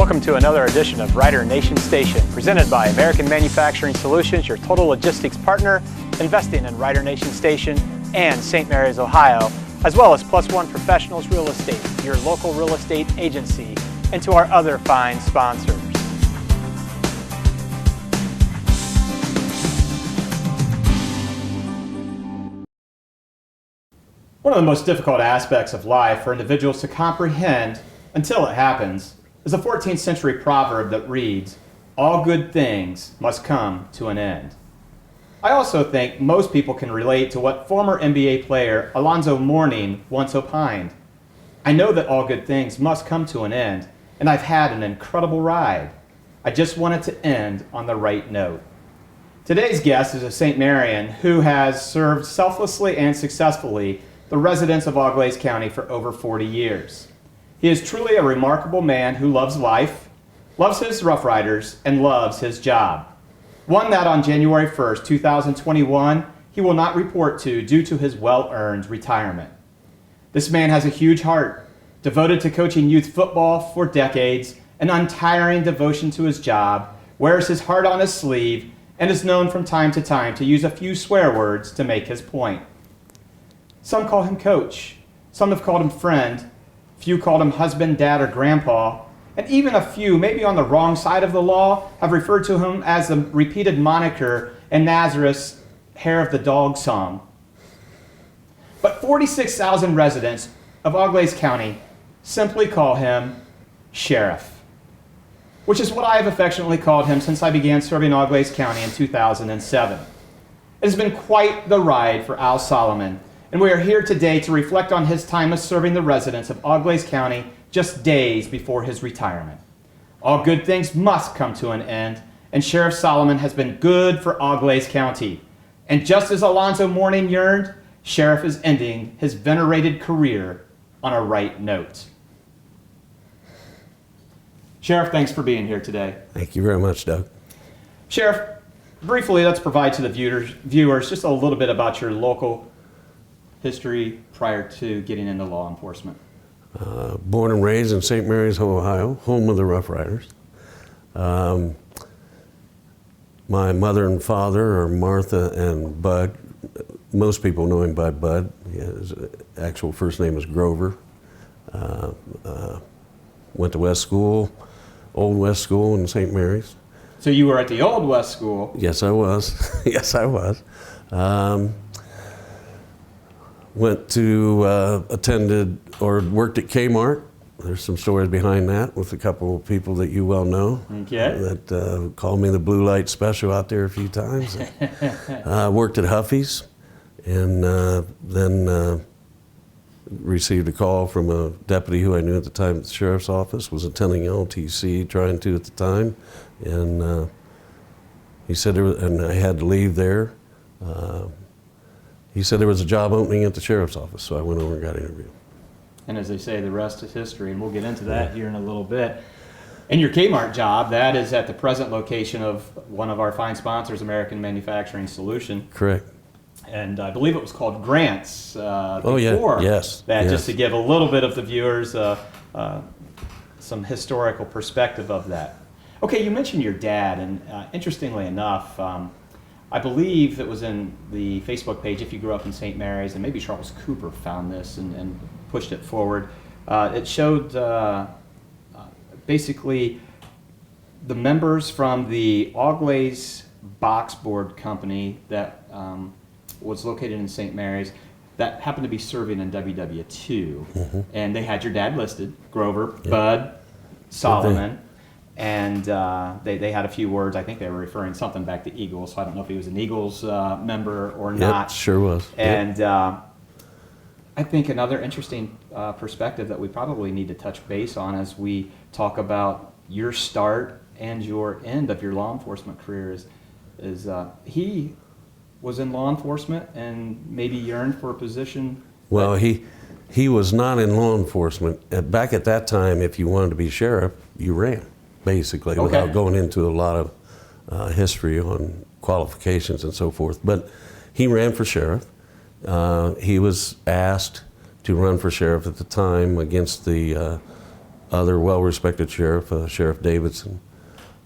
Welcome to another edition of Rider Nation Station, presented by American Manufacturing Solutions, your total logistics partner, investing in Rider Nation Station and St. Mary's, Ohio, as well as Plus One Professionals Real Estate, your local real estate agency, and to our other fine sponsors. One of the most difficult aspects of life for individuals to comprehend until it happens is a 14th century proverb that reads, "All good things must come to an end." I also think most people can relate to what former NBA player Alonzo Mourning once opined. "I know that all good things must come to an end, and I've had an incredible ride. I just want it to end on the right note." Today's guest is a St. Marian who has served selflessly and successfully the residents of Auglaize County for over 40 years. He is truly a remarkable man who loves life, loves his Rough Riders, and loves his job. One that on January 1st, 2021, he will not report to due to his well-earned retirement. This man has a huge heart, devoted to coaching youth football for decades, an untiring devotion to his job, wears his heart on his sleeve, and is known from time to time to use a few swear words to make his point. Some call him coach, some have called him friend, few called him husband, dad, or grandpa, and even a few, maybe on the wrong side of the law, have referred to him as the repeated moniker in Nazareth's Hair of the Dog song. But 46,000 residents of Auglaize County simply call him Sheriff, which is what I have affectionately called him since I began serving Auglaize County in 2007. It has been quite the ride for Al Solomon, and we are here today to reflect on his time of serving the residents of Auglaize County just days before his retirement. All good things must come to an end, and Sheriff Solomon has been good for Auglaize County. And just as Alonzo Mourning yearned, Sheriff is ending his venerated career on a right note. Sheriff, thanks for being here today. Thank you very much, Doug. Sheriff, briefly, let's provide to the viewers just a little bit about your local history prior to getting into law enforcement. Born and raised in St. Mary's, Ohio, home of the Rough Riders. My mother and father are Martha and Bud. Most people know him by Bud. His actual first name is Grover. Went to West School, Old West School in St. Mary's. So you were at the Old West School? Yes, I was. Yes, I was. Went to, attended or worked at Kmart. There's some stories behind that with a couple of people that you well know. Okay. That called me the blue light special out there a few times. Worked at Huffy's, and then received a call from a deputy who I knew at the time at the sheriff's office, was attending LTC, trying to at the time, and he said and I had to leave there. He said there was a job opening at the sheriff's office, so I went over and got interviewed. And as they say, the rest is history, and we'll get into that here in a little bit. And your Kmart job, that is at the present location of one of our fine sponsors, American Manufacturing Solution. Correct. And I believe it was called Grants before. Oh, yeah. Yes. That, yes. Just to give a little bit of the viewers some historical perspective of that. Okay, you mentioned your dad, and interestingly enough, I believe it was in the Facebook page, If You Grew Up in St. Mary's, and maybe Charles Cooper found this and pushed it forward. It showed basically the members from the Auglaize Box Board Company that was located in St. Mary's that happened to be serving in WW2. Mm-hmm. And they had your dad listed, Grover, yep. Bud, Solomon. And they had a few words. I think they were referring something back to Eagles. So I don't know if he was an Eagles member or not. Yep, sure was. And I think another interesting perspective that we probably need to touch base on as we talk about your start and your end of your law enforcement career is he was in law enforcement and maybe yearned for a position. Well, he was not in law enforcement. Back at that time, if you wanted to be sheriff, you ran. Basically, okay. Without going into a lot of history on qualifications and so forth. But he ran for sheriff. He was asked to run for sheriff at the time against the other well-respected sheriff, Sheriff Davidson.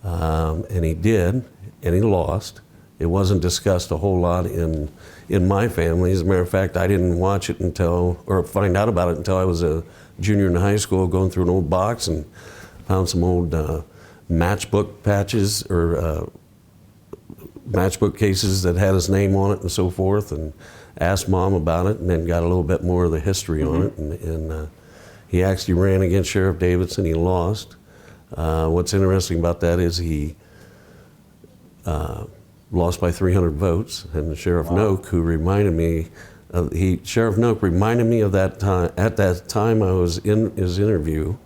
And he did, and he lost. It wasn't discussed a whole lot in my family. As a matter of fact, I didn't watch it or find out about it until I was a junior in high school, going through an old box and found some old matchbook patches or matchbook cases that had his name on it and so forth, and asked Mom about it, and then got a little bit more of the history on it. And he actually ran against Sheriff Davidson. He lost. What's interesting about that is he lost by 300 votes, and Sheriff Noak, who reminded me, Sheriff Noak reminded me of that time. At that time, I was in his interview,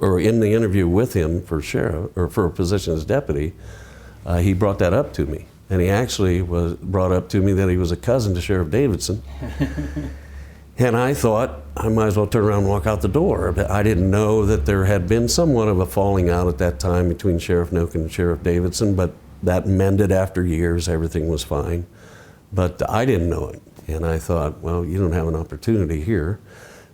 or in the interview with him for sheriff or for a position as deputy. He brought that up to me, and he actually brought up to me that he was a cousin to Sheriff Davidson. And I thought I might as well turn around and walk out the door. But I didn't know that there had been somewhat of a falling out at that time between Sheriff Noak and Sheriff Davidson, but that mended after years. Everything was fine. But I didn't know it. And I thought, well, you don't have an opportunity here.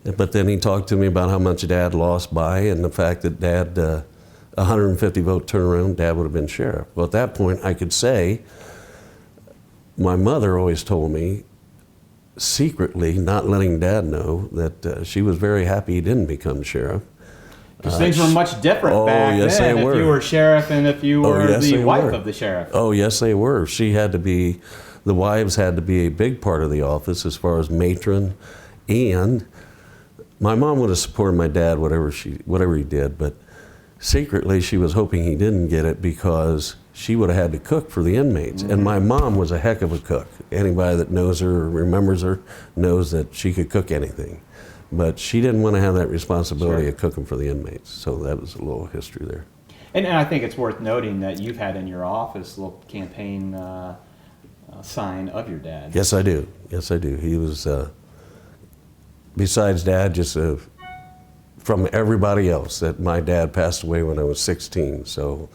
But then he talked to me about how much Dad lost by, and the fact that Dad, 150 vote turnaround, Dad would have been sheriff. Well, at that point, I could say, my mother always told me, secretly, not letting Dad know, that she was very happy he didn't become sheriff. Because things were much different back yes, then, they were. if you were sheriff and if you were yes, the they wife were. of the sheriff. Oh, yes, they were. The wives had to be a big part of the office as far as matron, and my mom would have supported my dad whatever he did, but secretly she was hoping he didn't get it because she would have had to cook for the inmates. And my mom was a heck of a cook. Anybody that knows her or remembers her knows that she could cook anything. But she didn't want to have that responsibility of cooking for the inmates. So that was a little history there. And I think it's worth noting that you've had in your office a little campaign sign of your dad. Yes, I do. Yes, I do. He was, besides Dad, just from everybody else, that my dad passed away when I was 16. So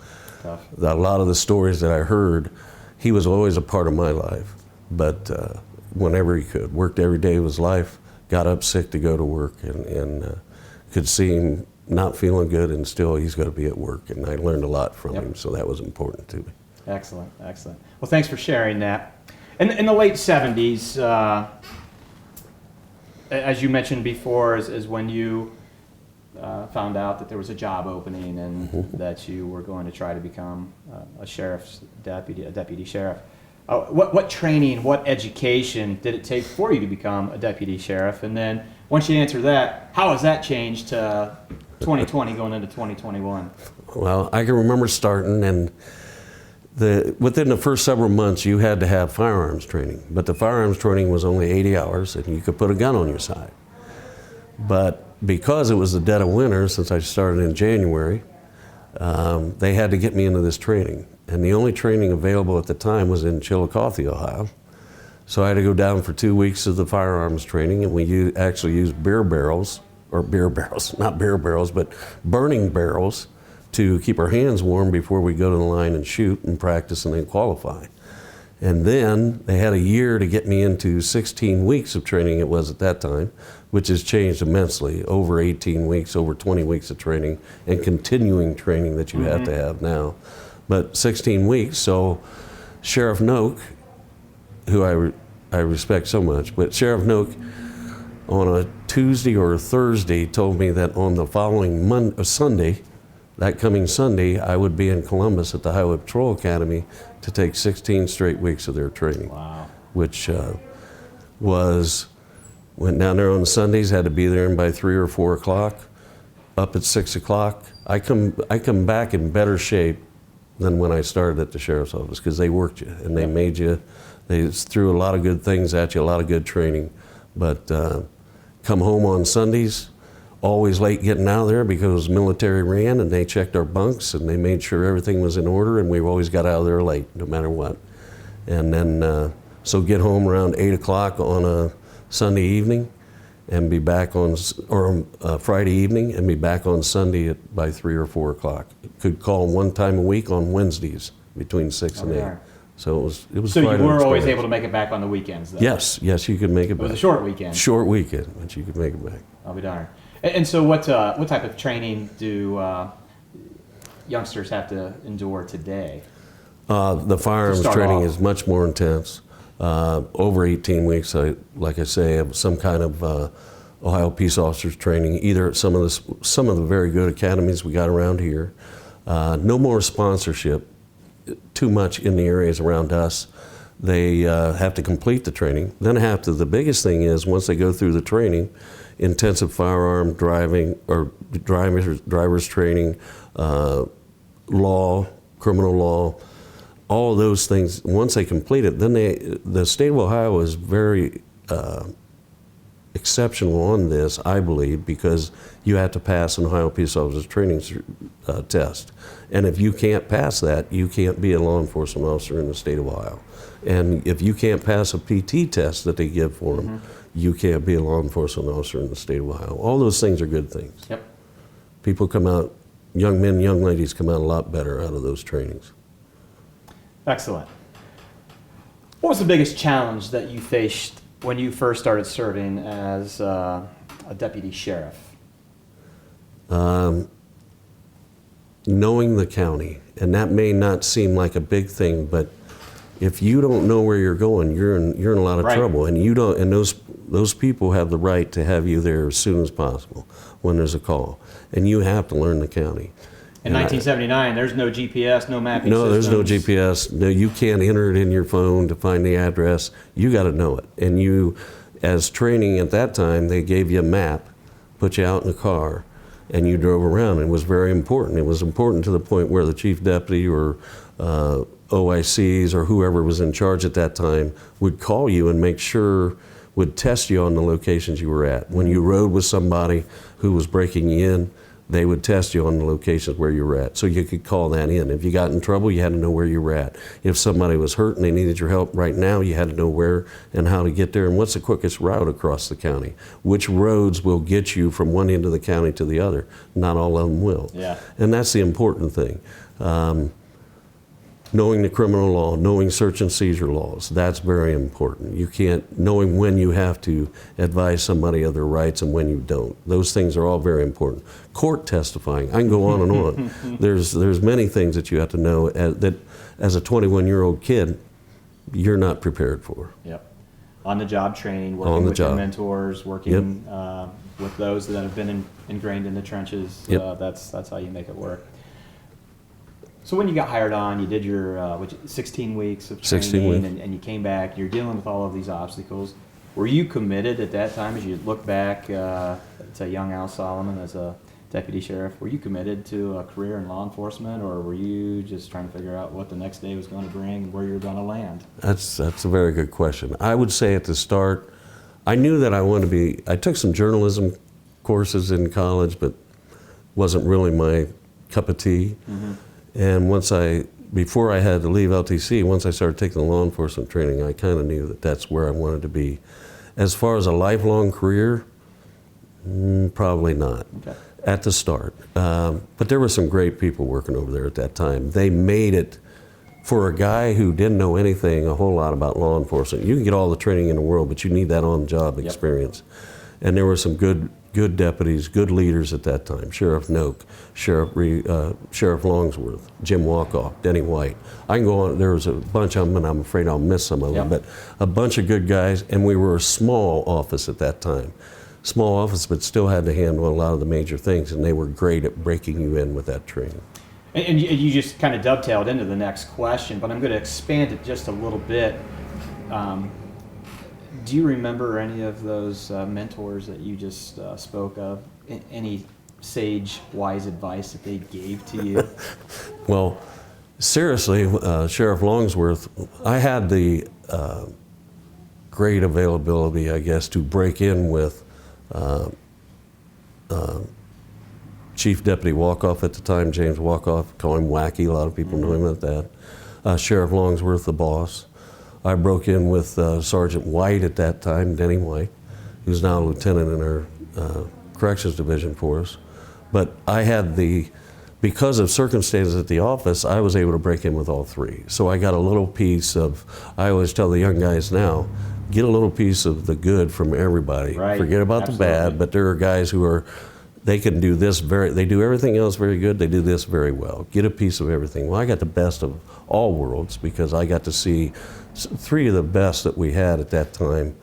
a lot of the stories that I heard, he was always a part of my life. But whenever he could, worked every day of his life, got up sick to go to work, and could see him not feeling good, and still he's got to be at work. And I learned a lot from him, so that was important to me. Excellent, excellent. Well, thanks for sharing that. In the late 70s, as you mentioned before, is when you found out that there was a job opening and that you were going to try to become a sheriff's deputy, a deputy sheriff. What training, what education did it take for you to become a deputy sheriff? And then once you answer that, how has that changed to 2020 going into 2021? Well, I can remember starting, and within the first several months you had to have firearms training, but the firearms training was only 80 hours and you could put a gun on your side. But because it was the dead of winter, since I started in January, they had to get me into this training. And the only training available at the time was in Chillicothe, Ohio. So I had to go down for 2 weeks of the firearms training, and we actually used not beer barrels, but burning barrels to keep our hands warm before we go to the line and shoot and practice and then qualify. And then they had a year to get me into 16 weeks of training it was at that time, which has changed immensely, over 18 weeks, over 20 weeks of training, and continuing training that you have to have now. But 16 weeks, so Sheriff Noak, who I respect so much, but Sheriff Noak on a Tuesday or a Thursday told me that on the following Sunday, that coming Sunday, I would be in Columbus at the Highway Patrol Academy to take 16 straight weeks of their training. Wow. Which went down there on Sundays, had to be there by 3 or 4 o'clock, up at 6 o'clock. I come back in better shape than when I started at the sheriff's office, because they worked you and they made you, they threw a lot of good things at you, a lot of good training. But come home on Sundays, always late getting out of there because military ran, and they checked our bunks and they made sure everything was in order, and we always got out of there late no matter what. And then so get home around 8 o'clock on a Sunday evening and be back on, or Friday evening, and be back on Sunday by 3 or 4 o'clock. Could call one time a week on Wednesdays between 6 and 8. So it was So quite you were an always experience. able to make it back on the weekends, though? Yes, you could make it back. It was a short weekend. Short weekend, but you could make it back. I'll be darned. And so what type of training do youngsters have to endure today? The firearms training is much more intense. Over 18 weeks, like I say, have some kind of Ohio Peace Officers training, either at some of the very good academies we got around here. No more sponsorship too much in the areas around us. They have to complete the training. Then the biggest thing is, once they go through the training, intensive firearm driving or driver's training, law, criminal law, all of those things. Once they complete it, then the state of Ohio is very exceptional on this, I believe, because you have to pass an Ohio Peace Officers training test. And if you can't pass that, you can't be a law enforcement officer in the state of Ohio. And if you can't pass a PT test that they give for them, you can't be a law enforcement officer in the state of Ohio. All those things are good things. Yep. People come out, young men, young ladies come out a lot better out of those trainings. Excellent. What was the biggest challenge that you faced when you first started serving as a deputy sheriff? Knowing the county, and that may not seem like a big thing, but if you don't know where you're going, you're in a lot of trouble, and you don't. And those people have the right to have you there as soon as possible when there's a call, and you have to learn the county. In 1979, there's no GPS, no mapping No, systems. there's no GPS. No, you can't enter it in your phone to find the address. You got to know it. And you, as training at that time, they gave you a map, put you out in a car, and you drove around. It was very important. It was important to the point where the chief deputy or OICs or whoever was in charge at that time would call you and make sure, would test you on the locations you were at. When you rode with somebody who was breaking you in, they would test you on the locations where you were at, so you could call that in. If you got in trouble, you had to know where you were at. If somebody was hurt and they needed your help right now, you had to know where and how to get there, and what's the quickest route across the county. Which roads will get you from one end of the county to the other. Not all of them will. Yeah. And that's the important thing. Knowing the criminal law, knowing search and seizure laws, that's very important. You can't, knowing when you have to advise somebody of their rights and when you don't. Those things are all very important. Court testifying, I can go on and on. There's many things that you have to know that as a 21-year-old kid, you're not prepared for. Yep. On the job training, working with your mentors, working with those that have been ingrained in the trenches. Yep. That's how you make it work. So when you got hired on, you did your 16 weeks of training, 16 weeks. And you came back. You're dealing with all of these obstacles. Were you committed at that time, as you look back to young Al Solomon as a deputy sheriff? Were you committed to a career in law enforcement, or were you just trying to figure out what the next day was going to bring and where you were going to land? That's a very good question. I would say at the start, I knew that I wanted to be. I took some journalism courses in college, but wasn't really my cup of tea. Mm-hmm. And before I had to leave LTC, once I started taking the law enforcement training, I kind of knew that that's where I wanted to be. As far as a lifelong career, probably not. Okay. At the start. But there were some great people working over there at that time. They made it, for a guy who didn't know anything a whole lot about law enforcement. You can get all the training in the world, but you need that on-the-job experience. And there were some good deputies, good leaders at that time. Sheriff Noak, Sheriff Longsworth, Jim Walkoff, Denny White. I can go on, there was a bunch of them, and I'm afraid I'll miss some of them, but a bunch of good guys, and we were a small office at that time. Small office, but still had to handle a lot of the major things, and they were great at breaking you in with that training. And you just kind of dovetailed into the next question, but I'm going to expand it just a little bit. Do you remember any of those mentors that you just spoke of? Any sage, wise advice that they gave to you? Well, seriously, Sheriff Longsworth, I had the great availability, I guess, to break in with Chief Deputy Walkoff at the time, James Walkoff, call him Wacky, a lot of people know him at that. Sheriff Longsworth, the boss. I broke in with Sergeant White at that time, Denny White, who's now a lieutenant in our corrections division for us. But I had because of circumstances at the office, I was able to break in with all three. So I got a little piece of, I always tell the young guys now, get a little piece of the good from everybody. Right. Forget about Absolutely. the bad, but there are guys who are they can do this they do everything else very good, they do this very well. Get a piece of everything. Well, I got the best of all worlds because I got to see three of the best that we had at that time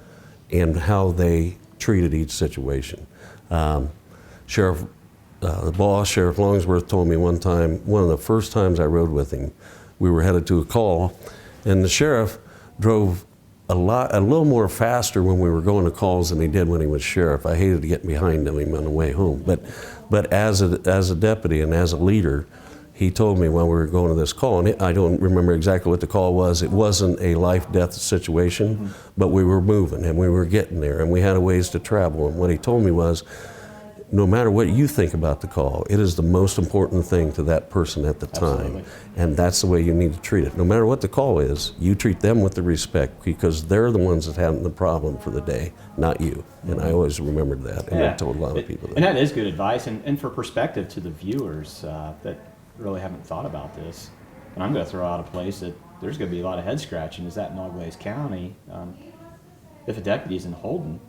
and how they treated each situation. The boss, Sheriff Longsworth, told me one time, one of the first times I rode with him, we were headed to a call, and the sheriff drove a little more faster when we were going to calls than he did when he was sheriff. I hated to get behind him on the way home, but as a deputy and as a leader, he told me when we were going to this call, and I don't remember exactly what the call was. It wasn't a life-death situation, but we were moving and we were getting there, and we had a ways to travel. And what he told me was, no matter what you think about the call, it is the most important thing to that person at the time. Absolutely. And that's the way you need to treat it. No matter what the call is, you treat them with the respect because they're the ones that have the problem for the day, not you. And I always remembered that, and I told a lot of people that. And that is good advice, and for perspective to the viewers that really haven't thought about this. And I'm going to throw out a place that there's going to be a lot of head scratching, is that in Auglaize County. If a deputy's in Holden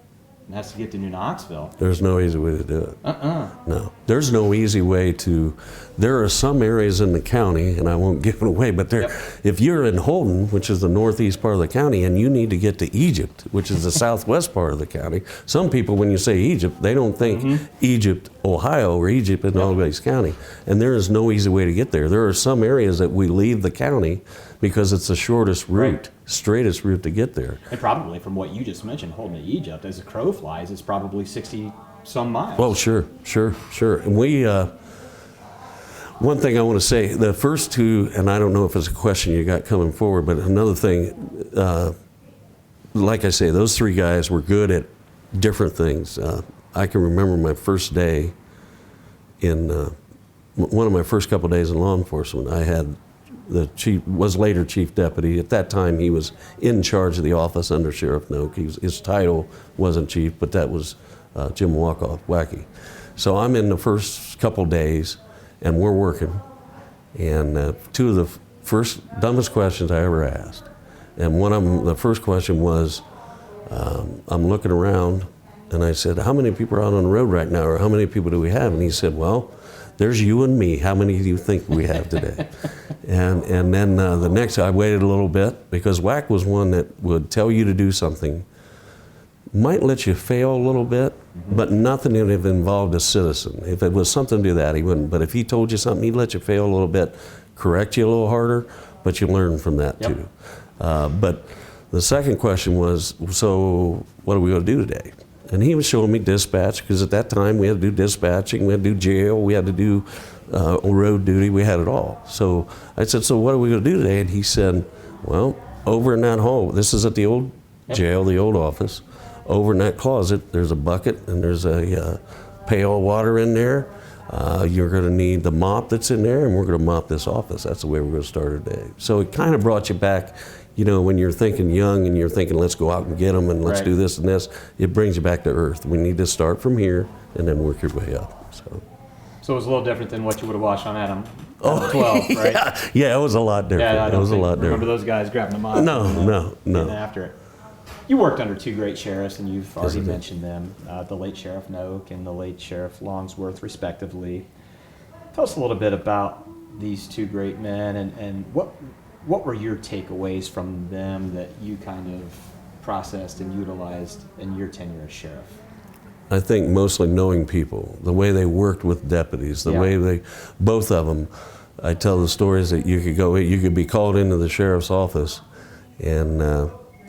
and has to get to New Knoxville. There's no easy way to do it. No. There's no easy way to. There are some areas in the county, and I won't give it away, but if you're in Holden, which is the northeast part of the county, and you need to get to Egypt, which is the southwest part of the county, some people, when you say Egypt, they don't think Egypt, Ohio, or Egypt in Auglaize County. And there is no easy way to get there. There are some areas that we leave the county because it's the shortest route, straightest route to get there. And probably from what you just mentioned, Holden to Egypt, as the crow flies, it's probably 60-some miles. Well, sure. And we, one thing I want to say, the first two, and I don't know if it's a question you got coming forward, but another thing, like I say, those three guys were good at different things. I can remember my first day in, one of my first couple days in law enforcement, I had the chief, was later chief deputy. At that time, he was in charge of the office under Sheriff Noak. His title wasn't chief, but that was Jim Wacky. So I'm in the first couple days, and we're working. And two of the first dumbest questions I ever asked. And one of them, the first question was, I'm looking around, and I said, how many people are out on the road right now, or how many people do we have? And he said, well, there's you and me. How many do you think we have today? and then the next, I waited a little bit, because Wack was one that would tell you to do something, might let you fail a little bit, but nothing that involved a citizen. If it was something to do that, he wouldn't. But if he told you something, he'd let you fail a little bit, correct you a little harder, but you learn from that too. But the second question was, so what are we going to do today? And he was showing me dispatch, because at that time we had to do dispatching, we had to do jail, we had to do road duty, we had it all. So I said, so what are we going to do today? And he said, well, over in that hall, this is at the old jail, the old office, over in that closet, there's a bucket and there's a pail of water in there. You're going to need the mop that's in there, and we're going to mop this office. That's the way we're going to start our day. So it kind of brought you back. You know, when you're thinking young and you're thinking, let's go out and get them and let's do this and this, it brings you back to earth. We need to start from here and then work your way up. So it was a little different than what you would have watched on Adam 12, right? Yeah, it was a lot different. Yeah, it was a lot different. Remember those guys grabbing them up? No. After it. You worked under two great sheriffs, and you've already mentioned them, the late Sheriff Noak and the late Sheriff Longsworth, respectively. Tell us a little bit about these two great men, and what were your takeaways from them that you kind of processed and utilized in your tenure as sheriff? I think mostly knowing people, the way they worked with deputies, the way they, both of them. I tell the stories that you could be called into the sheriff's office, and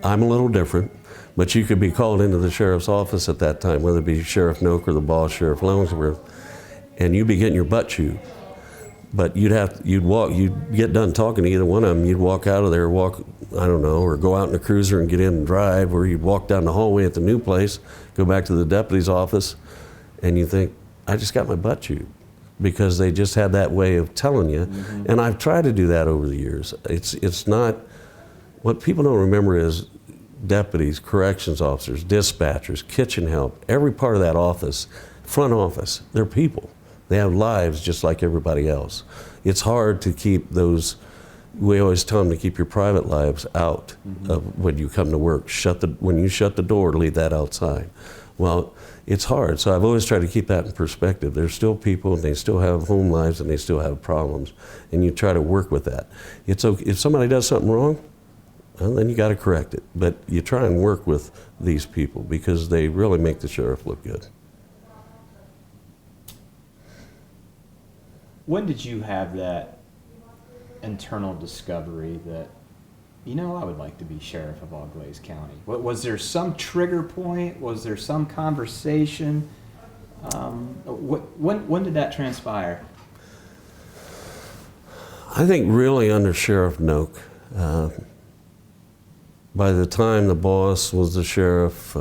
I'm a little different, but you could be called into the sheriff's office at that time, whether it be Sheriff Noak or the boss, Sheriff Longsworth, and you'd be getting your butt chewed. But you'd get done talking to either one of them, you'd walk out of there, or go out in a cruiser and get in and drive, or you'd walk down the hallway at the new place, go back to the deputy's office, and you think, I just got my butt chewed, because they just had that way of telling you. And I've tried to do that over the years. It's not, what people don't remember is deputies, corrections officers, dispatchers, kitchen help, every part of that office, front office, they're people. They have lives just like everybody else. It's hard to keep those, we always tell them to keep your private lives out of when you come to work. When you shut the door, leave that outside. Well, it's hard. So I've always tried to keep that in perspective. There's still people, and they still have home lives, and they still have problems. And you try to work with that. It's okay. If somebody does something wrong, well, then you got to correct it. But you try and work with these people because they really make the sheriff look good. When did you have that internal discovery that, I would like to be sheriff of Auglaize County? Was there some trigger point? Was there some conversation? When did that transpire? I think really under Sheriff Noak. By the time the boss was the sheriff,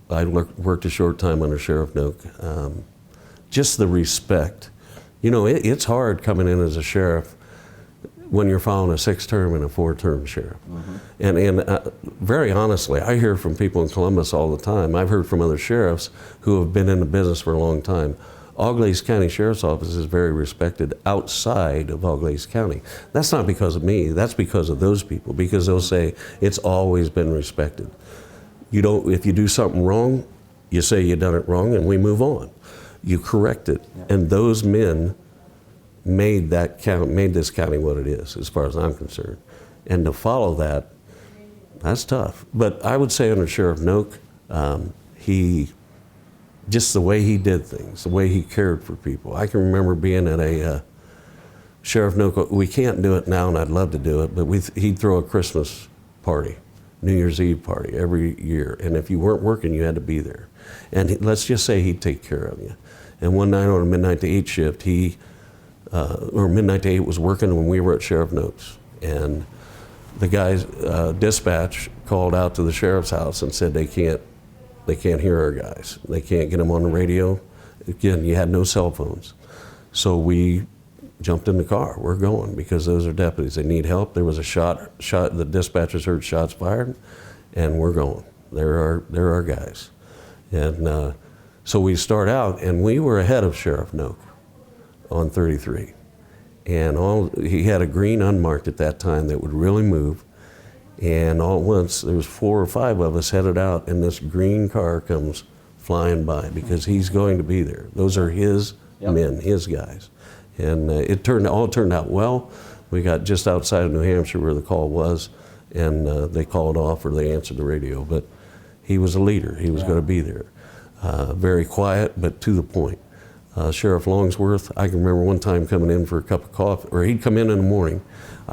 I worked a short time under Sheriff Noak. Just the respect. It's hard coming in as a sheriff when you're following a 6-term and a 4-term sheriff. Mm-hmm. And very honestly, I hear from people in Columbus all the time. I've heard from other sheriffs who have been in the business for a long time. Auglaize County Sheriff's Office is very respected outside of Auglaize County. That's not because of me, that's because of those people, because they'll say it's always been respected. If you do something wrong, you say you done it wrong and we move on. You correct it. Yeah. And those men made this county what it is, as far as I'm concerned. And to follow that, that's tough. But I would say under Sheriff Noak, just the way he did things, the way he cared for people. I can remember being at a Sheriff Noak, we can't do it now and I'd love to do it, but he'd throw a Christmas party, New Year's Eve party every year. And if you weren't working, you had to be there. And let's just say he'd take care of you. And one night on a midnight to 8 shift, midnight to 8 was working when we were at Sheriff Noak's. And the guys, dispatch called out to the sheriff's house and said they can't hear our guys. They can't get them on the radio. Again, you had no cell phones. So we jumped in the car. We're going because those are deputies. They need help. There was a shot. The dispatchers heard shots fired, and we're going. They're our guys. And so we start out, and we were ahead of Sheriff Noak on 33. And he had a green unmarked at that time that would really move. And all at once, there was 4 or 5 of us headed out, and this green car comes flying by because he's going to be there. Those are his men, his guys. And it all turned out well. We got just outside of New Hampshire where the call was, and they called off or they answered the radio. But he was a leader. He was going to be there. Very quiet, but to the point. Sheriff Longsworth, I can remember one time coming in for a cup of coffee, or he'd come in the morning.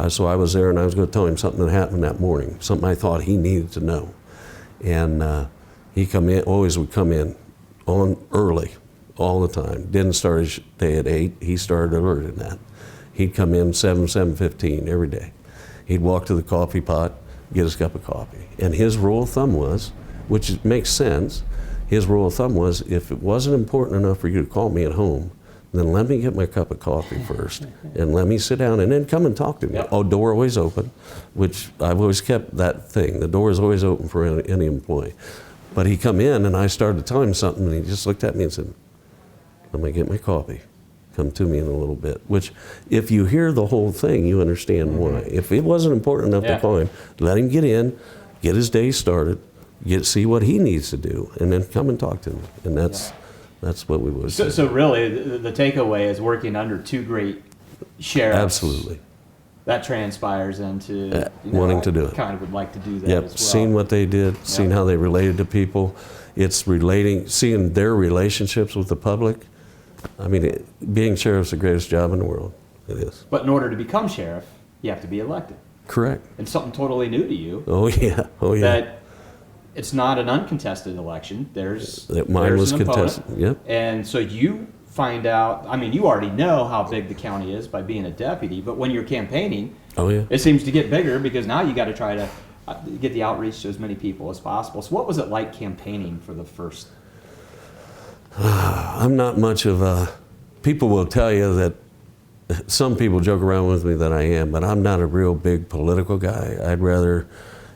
So I was there and I was going to tell him something that happened that morning, something I thought he needed to know. And he always would come in on early, all the time. Didn't start his day at 8, he started earlier than that. He'd come in 7:15 every day. He'd walk to the coffee pot, get his cup of coffee. And his rule of thumb was, which makes sense, his rule of thumb was, if it wasn't important enough for you to call me at home, then let me get my cup of coffee first and let me sit down and then come and talk to me. Oh, door always open, which I've always kept that thing. The door is always open for any employee. But he come in and I started to tell him something and he just looked at me and said, let me get my coffee. Come to me in a little bit. Which, if you hear the whole thing, you understand why. If it wasn't important enough to call him, let him get in, get his day started, see what he needs to do, and then come and talk to him. And that's what we would say. So really, the takeaway is working under 2 great sheriffs. Absolutely. That transpires into wanting to do it. Kind of would like to do that as well. Seeing what they did, seeing how they related to people. It's seeing their relationships with the public. I mean, being sheriff's the greatest job in the world. It is. But in order to become sheriff, you have to be elected. Correct. And something totally new to you. Oh yeah. That it's not an uncontested election. Mine was contested. Yep. And so you find out, I mean, you already know how big the county is by being a deputy, but when you're campaigning, it seems to get bigger because now you got to try to get the outreach to as many people as possible. So what was it like campaigning for the first? I'm not much of a, people will tell you that, some people joke around with me that I am, but I'm not a real big political guy.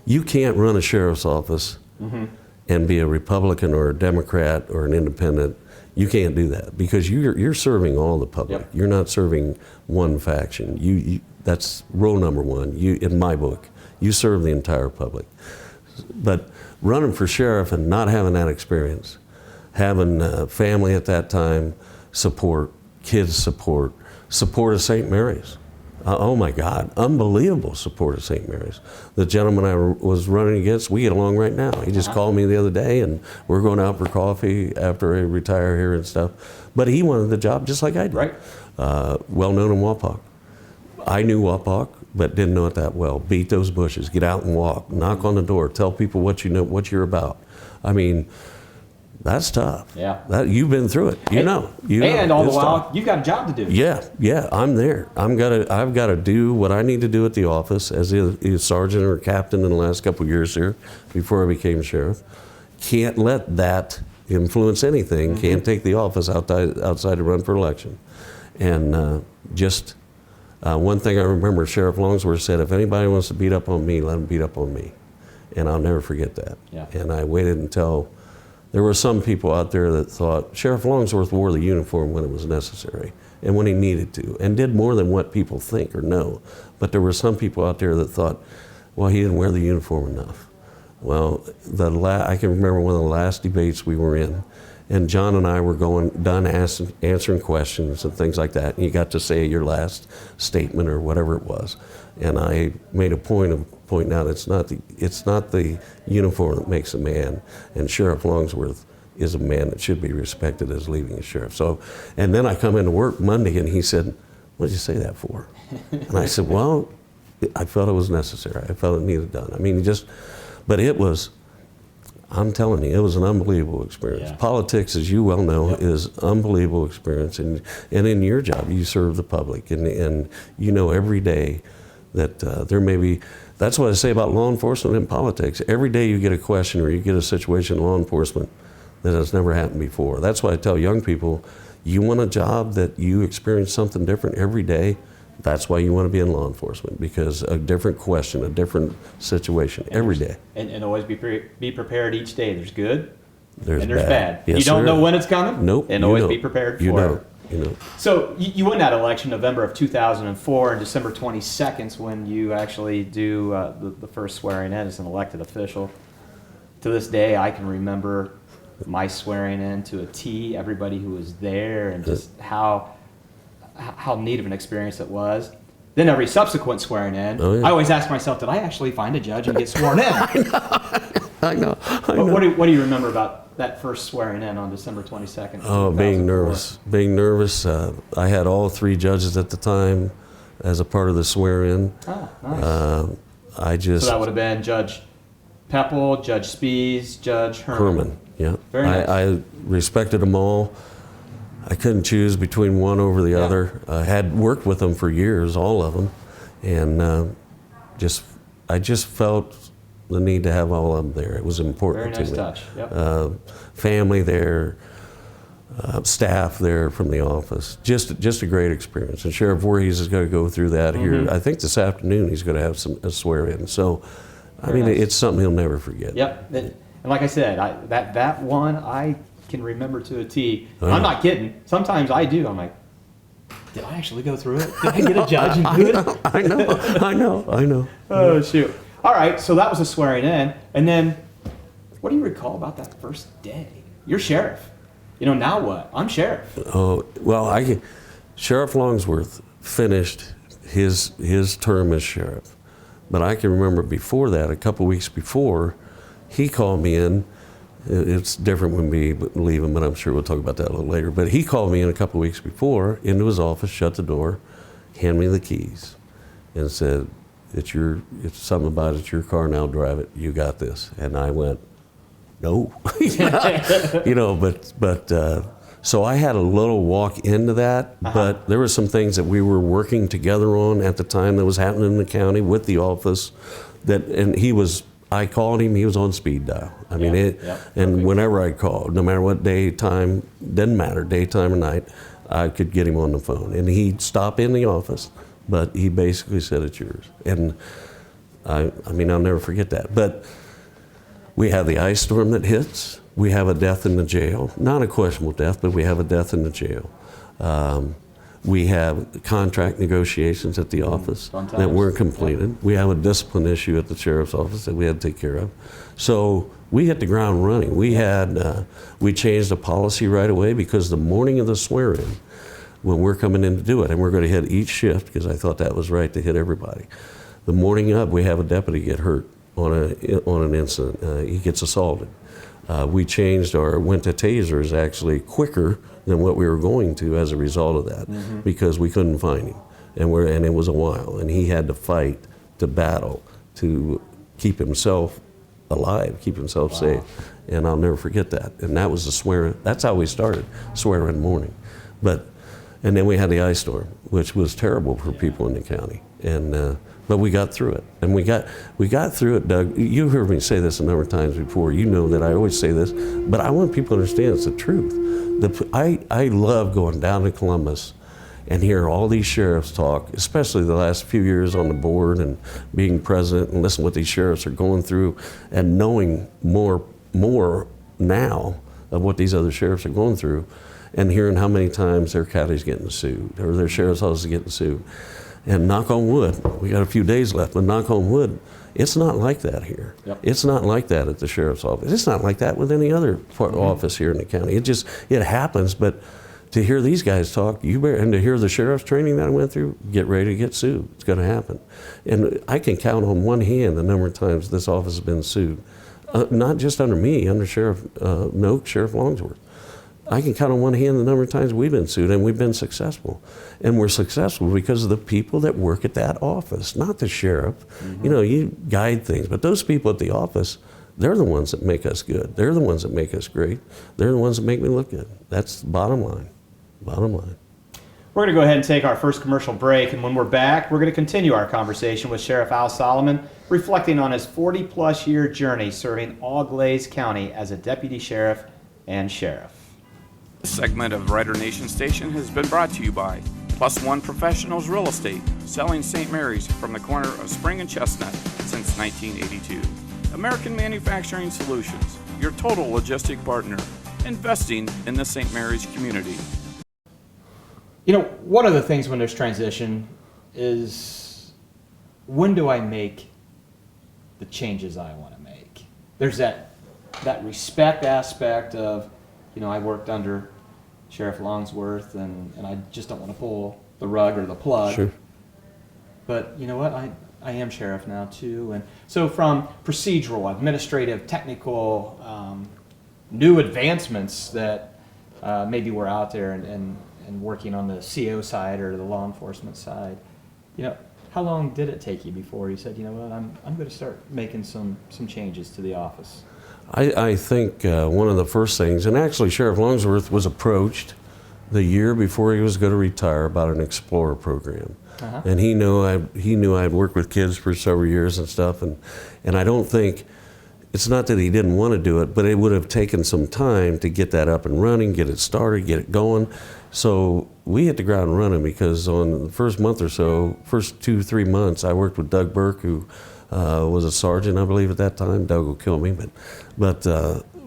You can't run a sheriff's office and be a Republican or a Democrat or an independent. You can't do that because you're serving all the public. Yep. You're not serving one faction. That's rule number 1. In my book, you serve the entire public. But running for sheriff and not having that experience, having family at that time, support, kids support of St. Mary's. Oh my God, unbelievable support of St. Mary's. The gentleman I was running against, we get along right now. He just called me the other day and we're going out for coffee after I retire here and stuff. But he wanted the job just like I did. Right. Well known in Wapak. I knew Wapak, but didn't know it that well. Beat those bushes, get out and walk, knock on the door, tell people what you know, what you're about. I mean, that's tough. Yeah. You've been through it. You know. And all the It's while, tough. you've got a job to do. Yeah, I'm there. I've got to do what I need to do at the office as a sergeant or captain in the last couple of years here before I became sheriff. Can't let that influence anything. Can't take the office outside to run for election. And one thing I remember, Sheriff Longsworth said, if anybody wants to beat up on me, let them beat up on me. And I'll never forget that. Yeah. And I waited until there were some people out there that thought Sheriff Longsworth wore the uniform when it was necessary and when he needed to, and did more than what people think or know. But there were some people out there that thought, well, he didn't wear the uniform enough. Well, I can remember one of the last debates we were in, and John and I were done answering questions and things like that, and you got to say your last statement or whatever it was. And I made a point of pointing out it's not the uniform that makes a man, and Sheriff Longsworth is a man that should be respected as leading a sheriff. So, and then I come into work Monday and he said, what did you say that for? And I said, well, I felt it was necessary. I felt it needed done. I mean, but it was, I'm telling you, it was an unbelievable experience. Yeah. Politics, as you well know, is unbelievable experience. And in your job, you serve the public, and you know every day that there may be, that's what I say about law enforcement and politics. Every day you get a question or you get a situation in law enforcement that has never happened before. That's why I tell young people, you want a job that you experience something different every day. That's why you want to be in law enforcement, because a different question, a different situation every day. And always be prepared each day. There's good There's and there's bad. Yes, you don't sir. know when it's coming. Nope. And you always don't. be prepared for You it. don't. You know. So you win that election November of 2004, and December 22nd when you actually do the first swearing in as an elected official. To this day, I can remember my swearing in to a T, everybody who was there, and just how neat of an experience it was. Then every subsequent swearing in, I always ask myself, did I actually find a judge and get sworn in? I know. What do you remember about that first swearing in on December 22nd? Oh, being nervous. I had all three judges at the time as a part of the swear-in. Oh, nice. So that would have been Judge Peppel, Judge Spies, Judge Herman. Yeah. Very nice. I respected them all. I couldn't choose between one over the other. I had worked with them for years, all of them, and I just felt the need to have all of them there. It was important Very nice to me. touch. Yep. Family there, staff there from the office. Just a great experience. And Sheriff Voorhees is going to go through that here. I think this afternoon he's going to have a swear in. So, I mean, it's something he'll never forget. Yep. And like I said, that one I can remember to a T. I'm not kidding. Sometimes I do. I'm like, did I actually go through it? Did I get a judge and do it? I know. Oh, shoot. All right, so that was a swearing in. And then, what do you recall about that first day? You're sheriff. Now what? I'm sheriff. Oh, well, Sheriff Longsworth finished his term as sheriff. But I can remember before that, a couple weeks before, he called me in. It's different when we leave him, but I'm sure we'll talk about that a little later. But he called me in a couple weeks before into his office, shut the door, hand me the keys, and said, it's something about it's your car now, drive it, you got this. And I went, no. So I had a little walk into that, but there were some things that we were working together on at the time that was happening in the county with the office I called him, he was on speed dial. I mean, whenever I called, no matter what day, time, didn't matter, daytime or night, I could get him on the phone. And he'd stop in the office, but he basically said, it's yours. And I mean, I'll never forget that. But we have the ice storm that hits. We have a death in the jail. Not a questionable death, but we have a death in the jail. We have contract negotiations at the office Fun that times. weren't completed. We have a discipline issue at the sheriff's office that we had to take care of. So we hit the ground running. We changed the policy right away, because the morning of the swear-in, when we're coming in to do it, and we're going to hit each shift, because I thought that was right to hit everybody. The morning of, we have a deputy get hurt on an incident. He gets assaulted. We went to tasers actually quicker than what we were going to as a result of that, because we couldn't find him, and it was a while, and he had to fight, to battle, to keep himself alive, keep himself safe, and I'll never forget that. And that was the swearing. That's how we started, swearing morning, and then we had the ice storm, which was terrible for people in the county, but we got through it, and we got through it. Doug, you heard me say this a number of times before. You know that I always say this, but I want people to understand it's the truth. I love going down to Columbus and hear all these sheriffs talk, especially the last few years on the board and being president, and listen to what these sheriffs are going through, and knowing more now of what these other sheriffs are going through, and hearing how many times their county's getting sued, or their sheriff's office is getting sued. And knock on wood, we got a few days left, but knock on wood, it's not like that here. Yep. It's not like that at the sheriff's office. It's not like that with any other office here in the county. It happens, but to hear these guys talk, and to hear the sheriff's training that I went through, get ready to get sued. It's going to happen. And I can count on one hand the number of times this office has been sued. Not just under me, under Sheriff Longsworth. I can count on one hand the number of times we've been sued, and we've been successful. And we're successful because of the people that work at that office, not the sheriff. You guide things, but those people at the office, they're the ones that make us good. They're the ones that make us great. They're the ones that make me look good. That's the bottom line. Bottom line. We're going to go ahead and take our first commercial break, and when we're back, we're going to continue our conversation with Sheriff Al Solomon, reflecting on his 40-plus year journey serving Auglaize County as a deputy sheriff and sheriff. This segment of Rider Nation Station has been brought to you by Plus One Professionals Real Estate, selling St. Mary's from the corner of Spring and Chestnut since 1982. American Manufacturing Solutions, your total logistic partner, investing in the St. Mary's community. One of the things when there's transition is, when do I make the changes I want to make? There's that respect aspect of, I worked under Sheriff Longsworth, and I just don't want to pull the rug or the plug. Sure. But you know what? I am sheriff now too. And so from procedural, administrative, technical, new advancements that maybe were out there and working on the CO side or the law enforcement side, how long did it take you before you said, I'm going to start making some changes to the office? I think one of the first things, and actually Sheriff Longsworth was approached the year before he was going to retire about an Explorer program. Uh-huh. And he knew I'd worked with kids for several years and stuff, and I don't think, it's not that he didn't want to do it, but it would have taken some time to get that up and running, get it started, get it going. So we hit the ground running, because on the first month or so, first 2-3 months, I worked with Doug Burke, who was a sergeant, I believe, at that time. Doug will kill me, but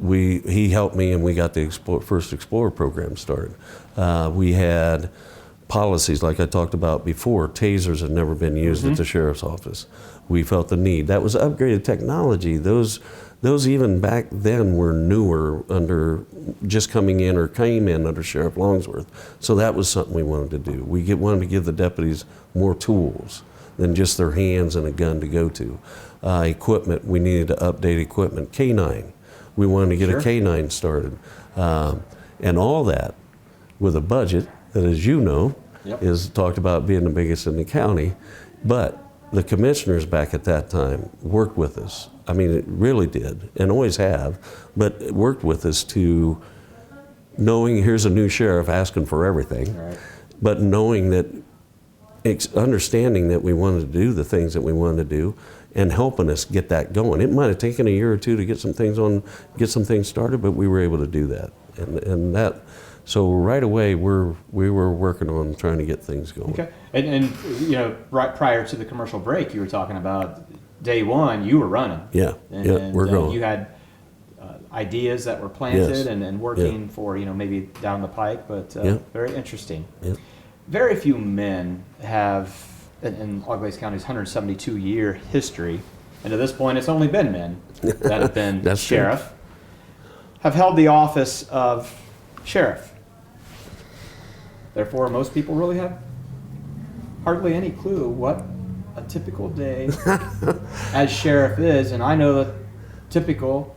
he helped me, and we got the first Explorer program started. We had policies like I talked about before. Tasers had never been used at the sheriff's office. We felt the need. That was upgraded technology. Those even back then were newer, under just coming in or came in under Sheriff Longsworth. So that was something we wanted to do. We wanted to give the deputies more tools than just their hands and a gun to go to. Equipment, we needed to update equipment. K9, we wanted to get a K9 started. And all that with a budget that, as you know, is talked about being the biggest in the county. But the commissioners back at that time worked with us. I mean, it really did, and always have, but worked with us to knowing here's a new sheriff asking for everything, right, but knowing that, understanding that we wanted to do the things that we wanted to do, and helping us get that going. It might have taken a year or two to get some things started, but we were able to do that, and that. So right away, we were working on trying to get things going. Okay, and right prior to the commercial break, you were talking about day one, you were running. Yeah, and we're going. You had ideas that were planted Yes. and working for maybe down the pike, but very interesting. Yeah. very few men have, in Auglaize County's 172-year history, and to this point it's only been men that have been That's sheriff, true. have held the office of sheriff. Therefore, most people really have hardly any clue what a typical day as sheriff is, and I know that typical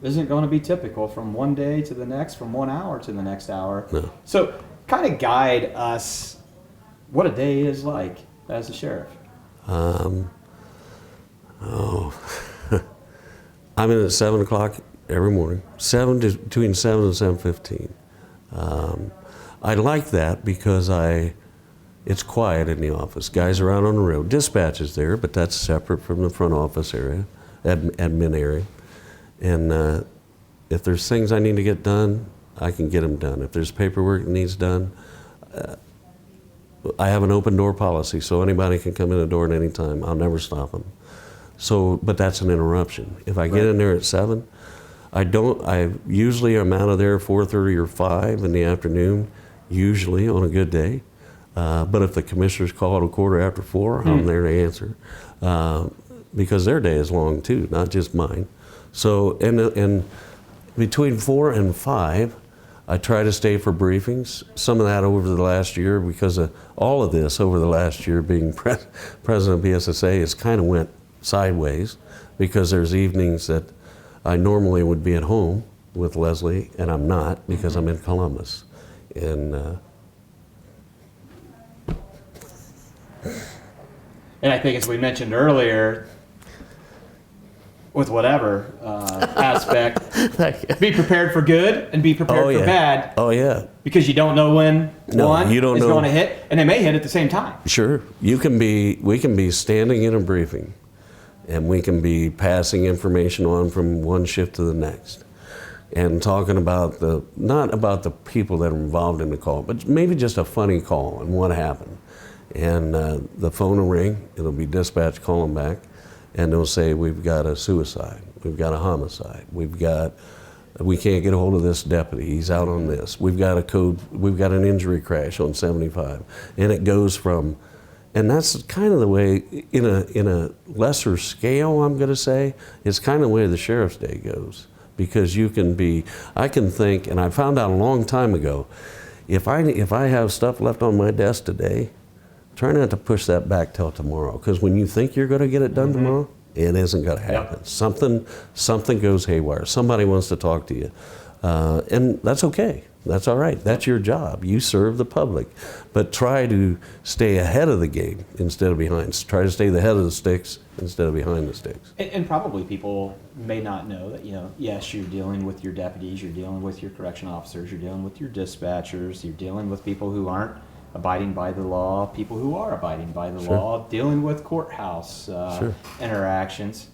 isn't going to be typical from one day to the next, from 1 hour to the next hour. No. So kind of guide us what a day is like as a sheriff. I'm in at 7 o'clock every morning, between 7 and 7:15. I like that because it's quiet in the office. Guys are out on the road. Dispatch is there, but that's separate from the front office area, admin area. And if there's things I need to get done, I can get them done. If there's paperwork that needs done, I have an open door policy, so anybody can come in the door at any time. I'll never stop them. So, but that's an interruption. If I get in there at 7, I usually am out of there 4:30 or 5 in the afternoon, usually on a good day. But if the commissioners call at 4:15, I'm there to answer. Because their day is long too, not just mine. So, and between 4 and 5, I try to stay for briefings. Some of that over the last year, because of all of this over the last year, being president of BSSA, has kind of went sideways, because there's evenings that I normally would be at home with Leslie, and I'm not, because I'm in Columbus. And I think, as we mentioned earlier, with whatever aspect, be prepared for good and be prepared for bad. Oh yeah. Because you don't know when one you don't is know. going to hit, and they may hit at the same time. Sure. We can be standing in a briefing, and we can be passing information on from one shift to the next, and talking about not about the people that are involved in the call, but maybe just a funny call and what happened. And the phone will ring, it'll be dispatch calling back, and they'll say, we've got a suicide, we've got a homicide, we can't get a hold of this deputy, he's out on this, we've got an injury crash on 75. And it goes from, and that's kind of the way, in a lesser scale, I'm gonna say, it's kind of the way the sheriff's day goes. Because I can think, and I found out a long time ago, if I have stuff left on my desk today, try not to push that back till tomorrow, because when you think you're going to get it done tomorrow, it isn't going to happen. Yep. Something goes haywire. Somebody wants to talk to you, and that's okay. That's all right. That's your job. You serve the public, but try to stay ahead of the game instead of behind. Try to stay the head of the sticks instead of behind the sticks. And probably people may not know that, yes, you're dealing with your deputies, you're dealing with your correction officers, you're dealing with your dispatchers, you're dealing with people who aren't abiding by the law, people who are abiding by the law, dealing with courthouse interactions.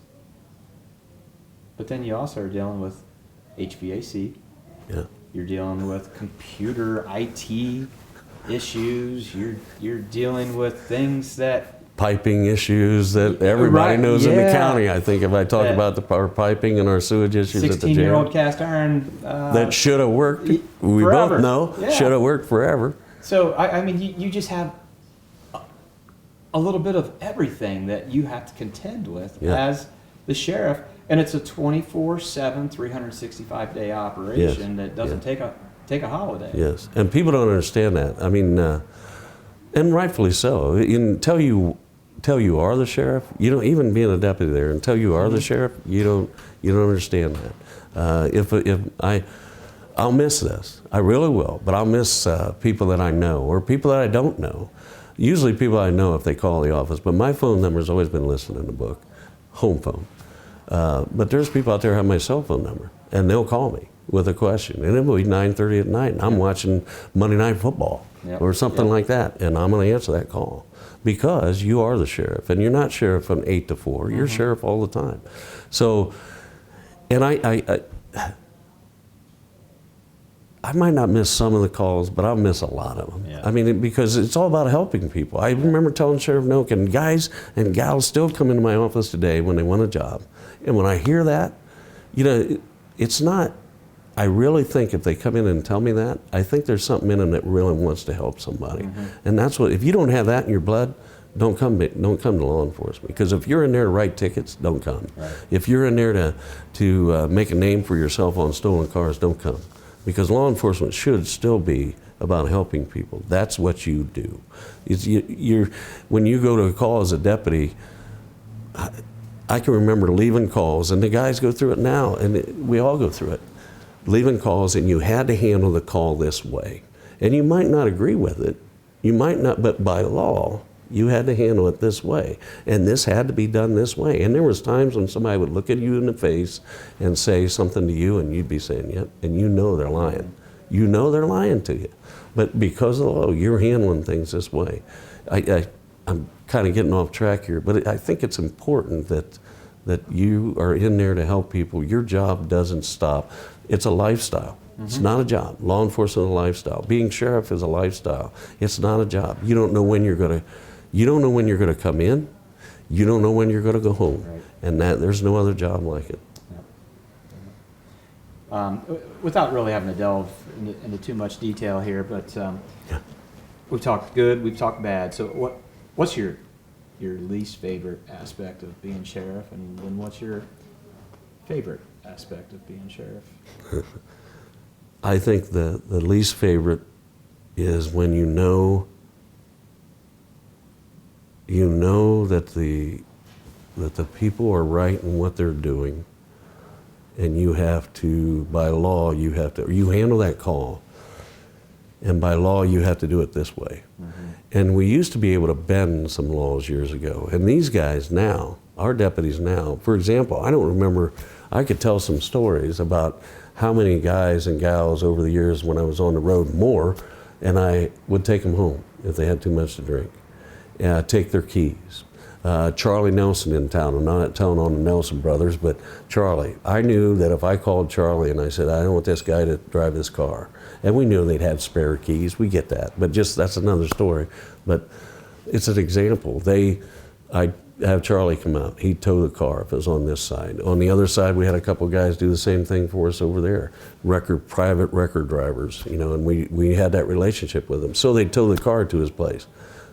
But then you also are dealing with HVAC. Yeah. You're dealing with computer IT issues. You're dealing with things that Piping issues that everybody knows in the county. I think if I talk about our piping and our sewage issues at the jail. 16-year-old cast iron. That should have worked. We forever. both know should have worked forever. So, I mean, you just have a little bit of everything that you have to contend with as the sheriff. And it's a 24/7, 365-day operation that doesn't take a holiday. Yes, and people don't understand that. I mean, and rightfully so. Until you are the sheriff, you don't even being a deputy there. Until you are the sheriff, you don't understand that. I'll miss this. I really will. But I'll miss people that I know or people that I don't know. Usually people I know if they call the office. But my phone number's always been listed in the book, home phone. But there's people out there who have my cell phone number, and they'll call me with a question, and it'll be 9:30 at night, and I'm watching Monday Night Football or something like that, and I'm going to answer that call because you are the sheriff, and you're not sheriff from 8 to 4. You're sheriff all the time. So, and I might not miss some of the calls, but I'll miss a lot of them. Yeah. I mean, because it's all about helping people. I remember telling Sheriff Noak, and guys and gals still come into my office today when they want a job. And when I hear that, it's not I really think if they come in and tell me that, I think there's something in them that really wants to help somebody. And that's what, if you don't have that in your blood, don't come to law enforcement. Because if you're in there to write tickets, don't come. Right. If you're in there to make a name for yourself on stolen cars, don't come. Because law enforcement should still be about helping people. That's what you do. When you go to a call as a deputy, I can remember leaving calls, and the guys go through it now, and we all go through it. Leaving calls, and you had to handle the call this way. And you might not agree with it, you might not, but by law, you had to handle it this way. And this had to be done this way. And there was times when somebody would look at you in the face and say something to you, and you'd be saying, yep, and you know they're lying. You know they're lying to you. But because of the law, you're handling things this way. I'm kind of getting off track here, but I think it's important that you are in there to help people. Your job doesn't stop. It's a lifestyle. It's not a job. Law enforcement is a lifestyle. Being sheriff is a lifestyle. It's not a job. You don't know when you're going to come in. You don't know when you're going to go home. Right. And there's no other job like it. Without really having to delve into too much detail here, but we've talked good, we've talked bad. So what's your least favorite aspect of being sheriff, and then what's your favorite aspect of being sheriff? I think the least favorite is when you know that the people are right in what they're doing, and you have to, by law, you handle that call, and by law you have to do it this way. And we used to be able to bend some laws years ago, and these guys now, our deputies now, for example, I don't remember, I could tell some stories about how many guys and gals over the years when I was on the road more, and I would take them home if they had too much to drink. Take their keys. Charlie Nelson in town, I'm not telling on the Nelson brothers, but Charlie, I knew that if I called Charlie and I said, I don't want this guy to drive this car, and we knew they'd have spare keys, we get that, but that's another story. But it's an example. I'd have Charlie come out, he'd tow the car if it was on this side. On the other side, we had a couple guys do the same thing for us over there, private record drivers, and we had that relationship with them. So they'd tow the car to his place.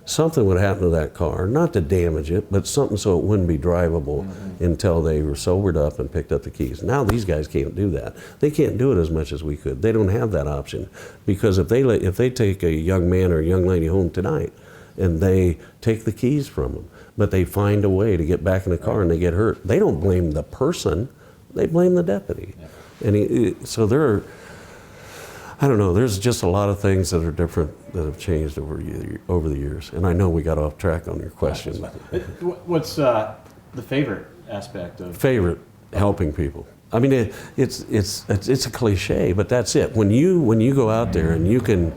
Something would happen to that car, not to damage it, but something so it wouldn't be drivable until they were sobered up and picked up the keys. Now these guys can't do that. They can't do it as much as we could. They don't have that option, because if they take a young man or a young lady home tonight and they take the keys from them, but they find a way to get back in the car and they get hurt, they don't blame the person, they blame the deputy. Yeah. And I don't know, there's just a lot of things that are different that have changed over the years. And I know we got off track on your question. What's the favorite aspect of? Favorite, helping people. I mean, it's a cliche, but that's it. When you go out there and you can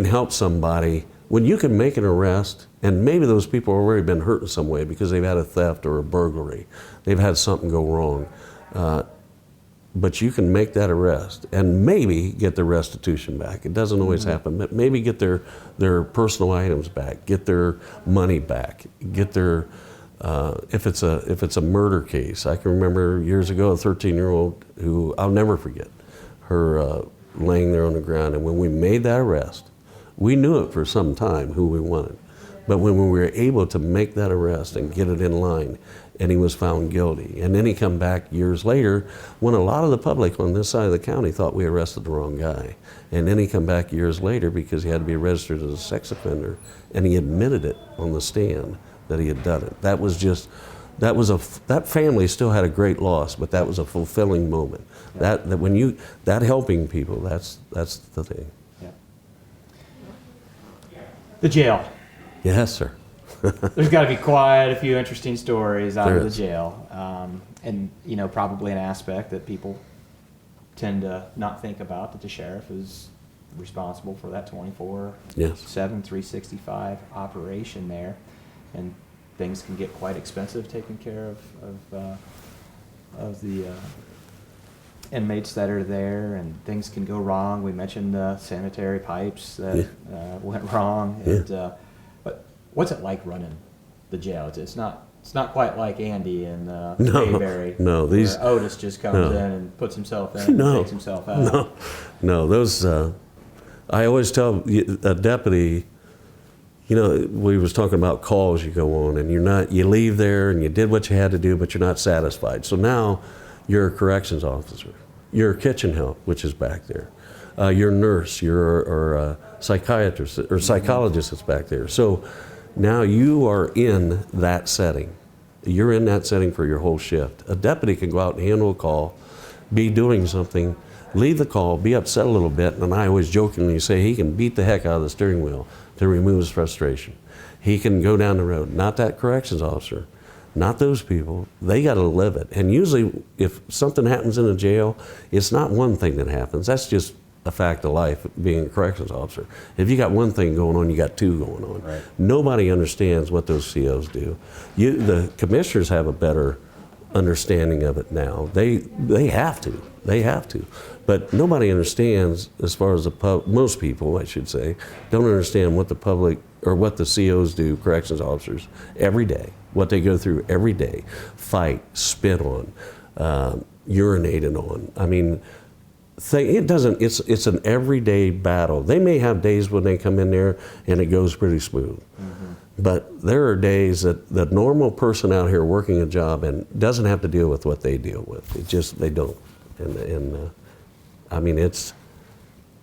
help somebody, when you can make an arrest, and maybe those people have already been hurt in some way because they've had a theft or a burglary, they've had something go wrong, but you can make that arrest and maybe get their restitution back. It doesn't always happen, but maybe get their personal items back, get their money back, get their, if it's a murder case. I can remember years ago a 13-year-old who I'll never forget, her laying there on the ground, and when we made that arrest, we knew it for some time who we wanted. But when we were able to make that arrest and get it in line, and he was found guilty, and then he come back years later when a lot of the public on this side of the county thought we arrested the wrong guy. And then he come back years later because he had to be registered as a sex offender, and he admitted it on the stand that he had done it. That family still had a great loss, but that was a fulfilling moment. Yeah. That helping people, that's the thing. Yeah. The jail. Yes, sir. There's got to be quite a few interesting stories out of the is. jail, and probably an aspect that people tend to not think about, that the sheriff is responsible for that 24/7, 365 operation there, and things can get quite expensive taking care of the inmates that are there, and things can go wrong. We mentioned the sanitary pipes that went wrong. And, but what's it like running the jail? It's not It's not quite like Andy and No, Mayberry. no, these- where Otis just comes no. in and puts himself in and takes himself out. No, those, I always tell a deputy, you know, we was talking about calls you go on and you leave there and you did what you had to do, but you're not satisfied. So now you're a corrections officer. You're a kitchen help, which is back there. You're a nurse, or a psychiatrist or psychologist that's back there. So now you are in that setting. You're in that setting for your whole shift. A deputy can go out and handle a call, be doing something, leave the call, be upset a little bit, and I always jokingly say he can beat the heck out of the steering wheel to remove his frustration. He can go down the road. Not that corrections officer, not those people. They got to live it. And usually if something happens in a jail, it's not one thing that happens. That's just a fact of life, being a corrections officer. If you got one thing going on, you got two going on. Right. Nobody understands what those COs do. The commissioners have a better understanding of it now. They have to. But nobody understands, as far as most people, I should say, don't understand what the public or what the COs do, corrections officers, every day, what they go through every day, fight, spit on, urinated on. I mean, it's an everyday battle. They may have days when they come in there and it goes pretty smooth. Mm-hmm. But there are days that the normal person out here working a job and doesn't have to deal with what they deal with. They don't. And I mean, it's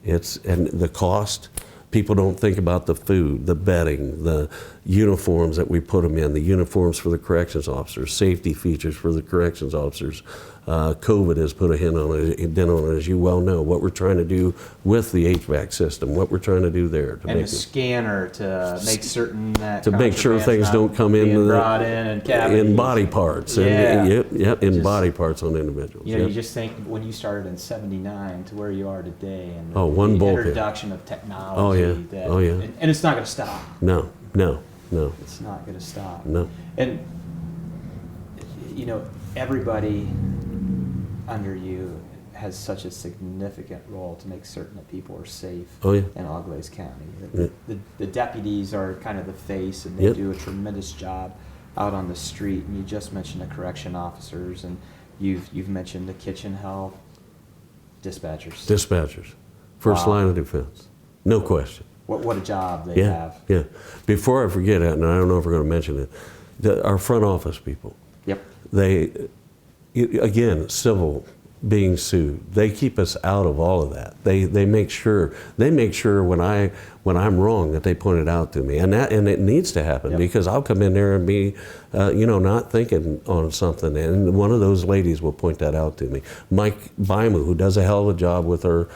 and the cost. People don't think about the food, the bedding, the uniforms that we put them in, the uniforms for the corrections officers, safety features for the corrections officers. COVID has put a dent on it, as you well know, what we're trying to do with the HVAC system, what we're trying to do there. And a scanner to make certain that to make sure things don't come in brought in and cavities. In body parts. Yeah. In body parts on individuals. You know, you just think when you started in '79 to where you are today, and the one bulkhead. introduction of technology. And it's not going to stop. No. It's not going to stop. No. And you know, everybody under you has such a significant role to make certain that people are safe in Auglaize County. The deputies are kind of the face, and they do a tremendous job out on the street. And you just mentioned the correction officers, and you've mentioned the kitchen help, dispatchers. First line of defense, no question. What a job they have. Yeah. Before I forget it, and I don't know if we're going to mention it, our front office people. Yep. Again, civil, being sued. They keep us out of all of that. They make sure when I'm wrong that they point it out to me, and it needs to happen because I'll come in there and be, not thinking on something, and one of those ladies will point that out to me. Mike Bimu, who does a hell of a job with our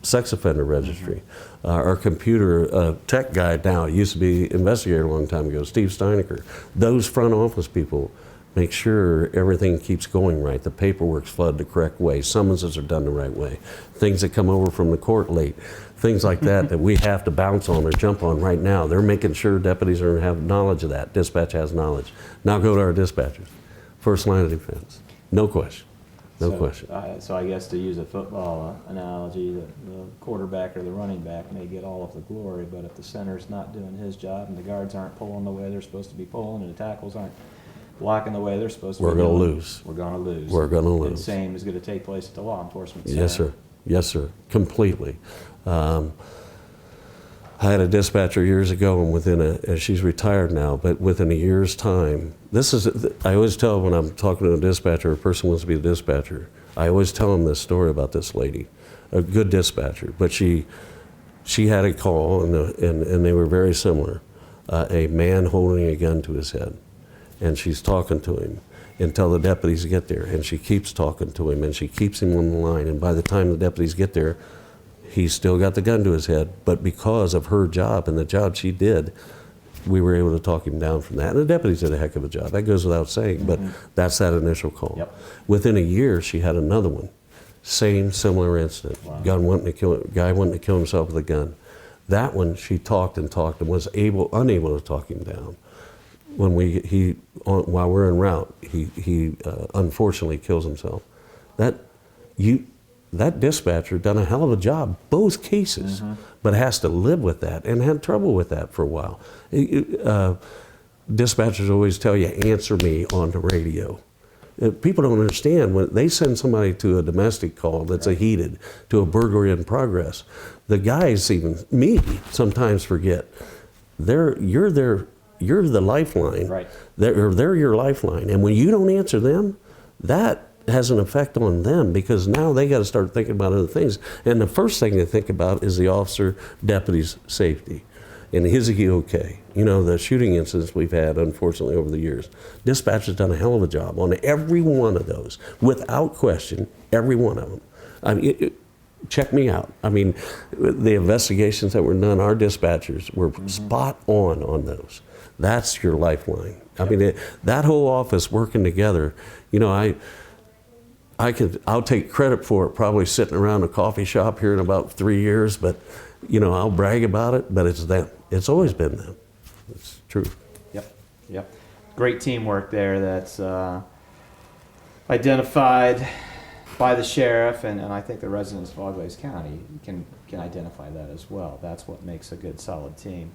sex offender registry. Our computer tech guy now, used to be investigator a long time ago, Steve Steinecker. Those front office people make sure everything keeps going right. The paperwork's flooded the correct way. Summonses are done the right way. Things that come over from the court late, things like that that we have to bounce on or jump on right now. They're making sure deputies have knowledge of that. Dispatch has knowledge. Now go to our dispatchers. First line of defense. No question. No question. So I guess to use a football analogy, the quarterback or the running back may get all of the glory, but if the center's not doing his job and the guards aren't pulling the way they're supposed to be pulling and the tackles aren't blocking the way they're supposed to We're be going to doing, lose. We're going to lose. We're going to lose. And the same is going to take place at the law enforcement center. Yes, sir. Yes, sir. Completely. I had a dispatcher years ago, and she's retired now, but within a year's time, I always tell when I'm talking to a dispatcher, a person wants to be a dispatcher, I always tell them this story about this lady, a good dispatcher, but she had a call, and they were very similar. A man holding a gun to his head, and she's talking to him until the deputies get there, and she keeps talking to him, and she keeps him on the line, and by the time the deputies get there, he's still got the gun to his head, but because of her job and the job she did, we were able to talk him down from that. And the deputies did a heck of a job. That goes without saying, but that's that initial call. Yep. Within a year, she had another one. Same, similar incident. Wow. Guy wanting to kill himself with a gun. That one, she talked and was unable to talk him down. While we're en route, he unfortunately kills himself. That dispatcher done a hell of a job, both cases, but has to live with that and had trouble with that for a while. dispatchers always tell you, answer me on the radio. People don't understand when they send somebody to a domestic call that's a heated, to a burglary in progress. The guys, even me, sometimes forget. You're the lifeline. Right. They're your lifeline. And when you don't answer them, that has an effect on them, because now they got to start thinking about other things. And the first thing they think about is the officer, deputy's safety. And is he okay? You know, the shooting incidents we've had, unfortunately, over the years. Dispatch has done a hell of a job on every one of those, without question, every one of them. I mean, check me out. I mean, the investigations that were done, our dispatchers were spot on those. That's your lifeline. I mean, that whole office working together, you know, I'll take credit for it, probably sitting around a coffee shop here in about 3 years, but, you know, I'll brag about it, but it's them. It's always been them. It's true. Yep. Great teamwork there that's identified by the sheriff, and I think the residents of Auglaize County can identify that as well. That's what makes a good, solid team.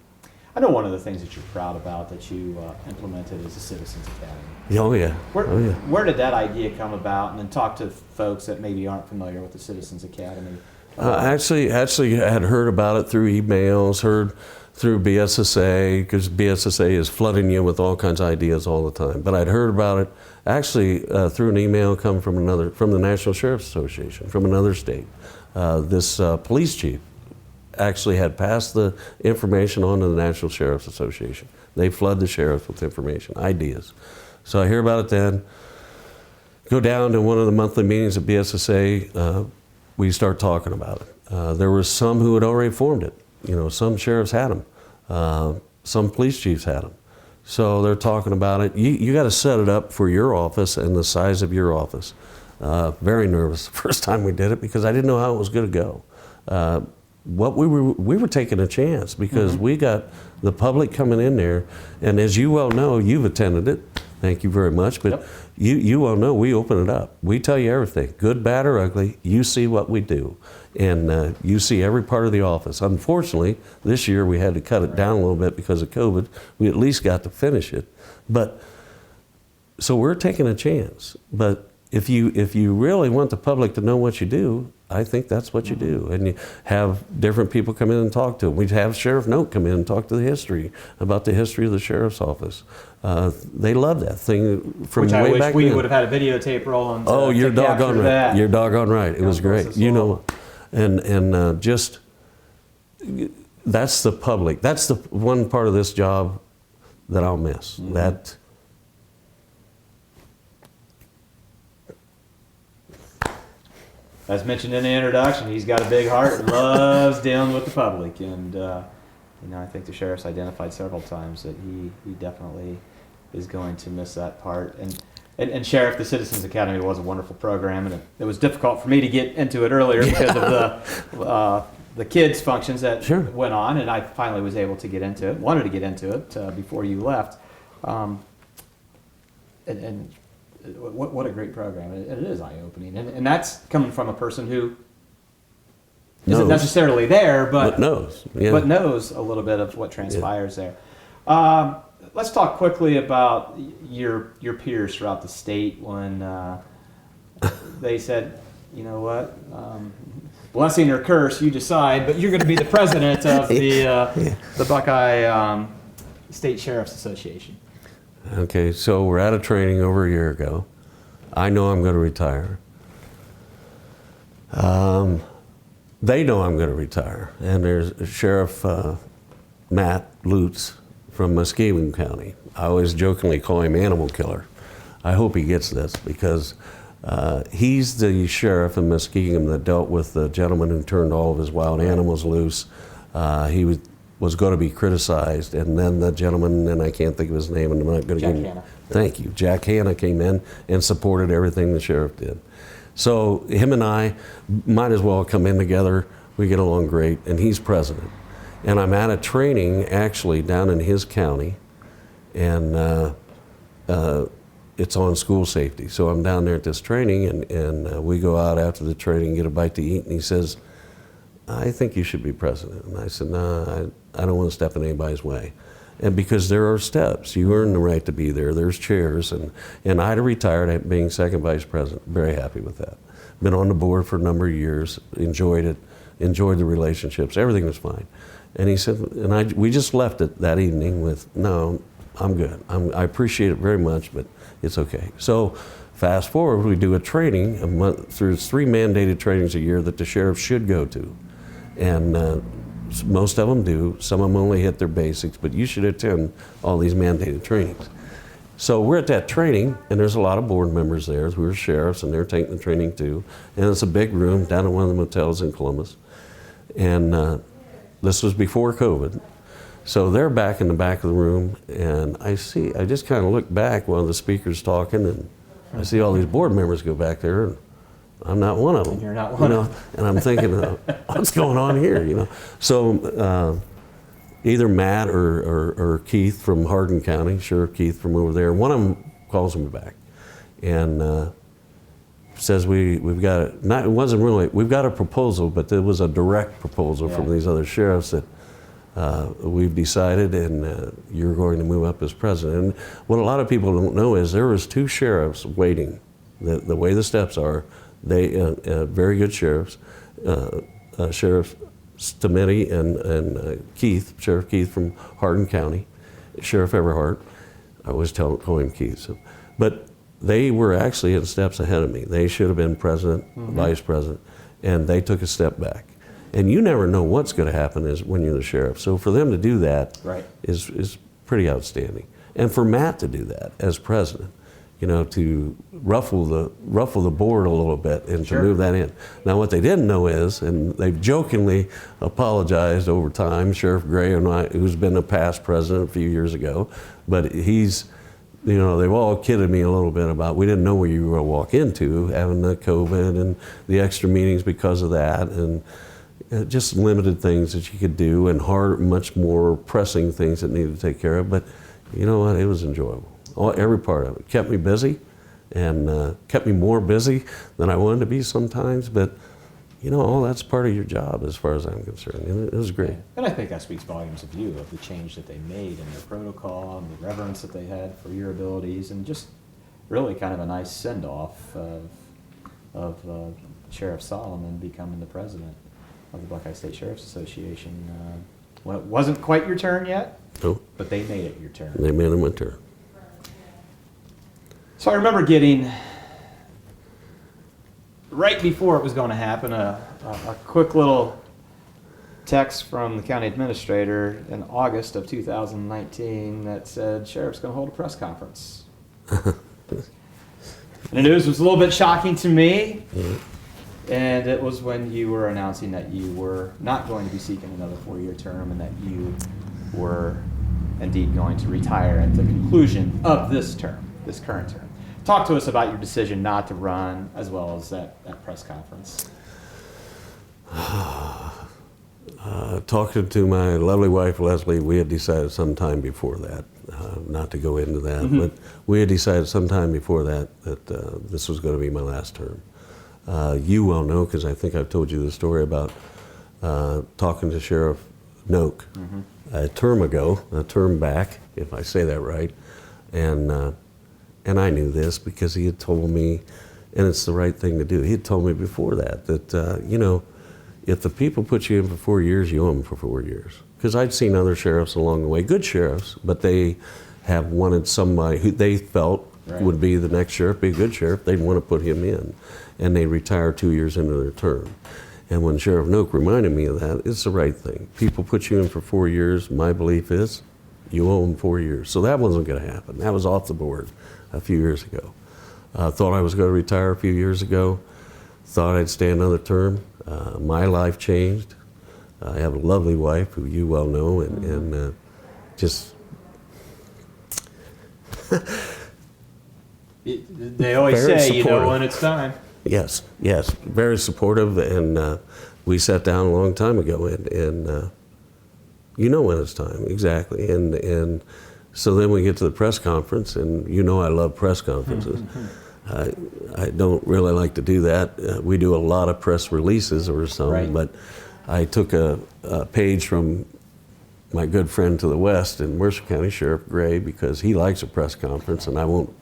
I know one of the things that you're proud about that you implemented is the Citizens Academy. Oh, yeah. Where did that idea come about? And then talk to folks that maybe aren't familiar with the Citizens Academy. Actually, I had heard about it through emails, heard through BSSA, because BSSA is flooding you with all kinds of ideas all the time. But I'd heard about it actually through an email come from the National Sheriff's Association, from another state. This police chief actually had passed the information on to the National Sheriff's Association. They flood the sheriffs with information, ideas. So I hear about it then, go down to one of the monthly meetings at BSSA, we start talking about it. There were some who had already formed it. You know, some sheriffs had them, some police chiefs had them. So they're talking about it. You got to set it up for your office and the size of your office. Very nervous the first time we did it, because I didn't know how it was going to go. We were taking a chance, because we got the public coming in there, and as you well know, you've attended it. Thank you very much. But you well know we open it up. We tell you everything, good, bad, or ugly. You see what we do, and you see every part of the office. Unfortunately, this year we had to cut it down a little bit because of COVID. We at least got to finish it, but so we're taking a chance. But if you really want the public to know what you do, I think that's what you do. And you have different people come in and talk to them. We'd have Sheriff Note come in and talk to the history, about the history of the sheriff's office. They love that thing from Which way I wish back we then. would have had a videotape rolling to, oh, you're to doggone capture right. that. You're doggone right. It was great. You know, and just that's the public. That's the one part of this job that I'll miss. That. As mentioned in the introduction, he's got a big heart and loves dealing with the public. And, you know, I think the sheriff's identified several times that he definitely is going to miss that part. And Sheriff, the Citizens Academy was a wonderful program, and it was difficult for me to get into it earlier because of the kids' functions that went on, and I finally was able to get into it, wanted to get into it before you left. And what a great program. It is eye-opening. And that's coming from a person who isn't necessarily there, but knows. Yeah. But knows a little bit of what transpires there. Let's talk quickly about your peers throughout the state when they said, you know what, blessing or curse, you decide, but you're going to be the president of the Buckeye State Sheriff's Association. Okay, so we're out of training over a year ago. I know I'm going to retire. They know I'm going to retire. And there's Sheriff Matt Lutz from Muskegon County. I always jokingly call him Animal Killer. I hope he gets this, because he's the sheriff in Muskegon that dealt with the gentleman who turned all of his wild animals loose. He was going to be criticized, and then the gentleman, and I can't think of his name, and I'm not going to give him. Thank you. Jack Hanna came in and supported everything the sheriff did. So him and I might as well come in together. We get along great, and he's president. And I'm at a training actually down in his county, and it's on school safety. So I'm down there at this training, and we go out after the training, get a bite to eat, and he says, I think you should be president. And I said, no, I don't want to step in anybody's way. And because there are steps, you earn the right to be there. There's chairs, and I'd have retired at being second vice president. Very happy with that. Been on the board for a number of years, enjoyed it, enjoyed the relationships. Everything was fine. And he said, and we just left it that evening with, no, I'm good. I appreciate it very much, but it's okay. So fast forward, we do a training a month. There's 3 mandated trainings a year that the sheriff should go to, and most of them do. Some of them only hit their basics, but you should attend all these mandated trainings. So we're at that training, and there's a lot of board members there. We were sheriffs, and they're taking the training too. And it's a big room down at one of the motels in Columbus. And this was before COVID. So they're back in the back of the room, and I just kind of look back while the speaker's talking, and I see all these board members go back there, and I'm not one of them. And you're not one of them. And I'm thinking, what's going on here, So either Matt or Keith from Hardin County, Sheriff Keith from over there, one of them calls me back and says we've got we've got a proposal, but there was a direct proposal from these other sheriffs that we've decided, and you're going to move up as president. And what a lot of people don't know is there was 2 sheriffs waiting. The way the steps are, they very good sheriffs, Sheriff Stameti and Keith, Sheriff Keith from Hardin County, Sheriff Everhart. I always call him Keith. So, but they were actually in steps ahead of me. They should have been president, vice president, and they took a step back. And you never know what's going to happen when you're the sheriff. So for them to do that is pretty outstanding. And for Matt to do that as president, to ruffle the board a little bit and to move that in. Now what they didn't know is, and they've jokingly apologized over time, Sheriff Gray and I, who's been a past president a few years ago, but he's, they've all kidded me a little bit about we didn't know where you were going to walk into, having the COVID and the extra meetings because of that, and just limited things that you could do, and much more pressing things that needed to take care of. But you know what? It was enjoyable. Every part of it kept me busy, and kept me more busy than I wanted to be sometimes. But all that's part of your job, as far as I'm concerned. And it was great. And I think that speaks volumes of you, of the change that they made in their protocol and the reverence that they had for your abilities, and just really kind of a nice send-off of Sheriff Solomon becoming the president of the Buckeye State Sheriff's Association. Well, it wasn't quite your turn yet, but they made it your turn. They made it my turn. So I remember getting, right before it was going to happen, a quick little text from the county administrator in August of 2019 that said, Sheriff's going to hold a press conference. And the news was a little bit shocking to me. And it was when you were announcing that you were not going to be seeking another 4-year term, and that you were indeed going to retire at the conclusion of this term, this current term. Talk to us about your decision not to run, as well as that press conference. Talking to my lovely wife, Leslie, we had decided sometime before that, not to go into that, but we had decided sometime before that this was going to be my last term. You well know, because I think I've told you the story about talking to Sheriff Noak a term back, if I say that right, and I knew this because he had told me, and it's the right thing to do. He had told me before that if the people put you in for 4 years, you owe them for 4 years. Because I'd seen other sheriffs along the way, good sheriffs, but they have wanted somebody who they felt would be the next sheriff, be a good sheriff. They'd want to put him in, and they retire 2 years into their term. And when Sheriff Noak reminded me of that, it's the right thing. People put you in for 4 years. My belief is you owe them 4 years. So that wasn't going to happen. That was off the board a few years ago. Thought I was going to retire a few years ago. Thought I'd stay another term. My life changed. I have a lovely wife who you well know, and just... They always say, you know when it's time. Yes, very supportive, and we sat down a long time ago, and you know when it's time, exactly. And so then we get to the press conference, and I love press conferences. I don't really like to do that. We do a lot of press releases or something, but I took a page from my good friend to the west in Mercer County, Sheriff Gray, because he likes a press conference, and I won't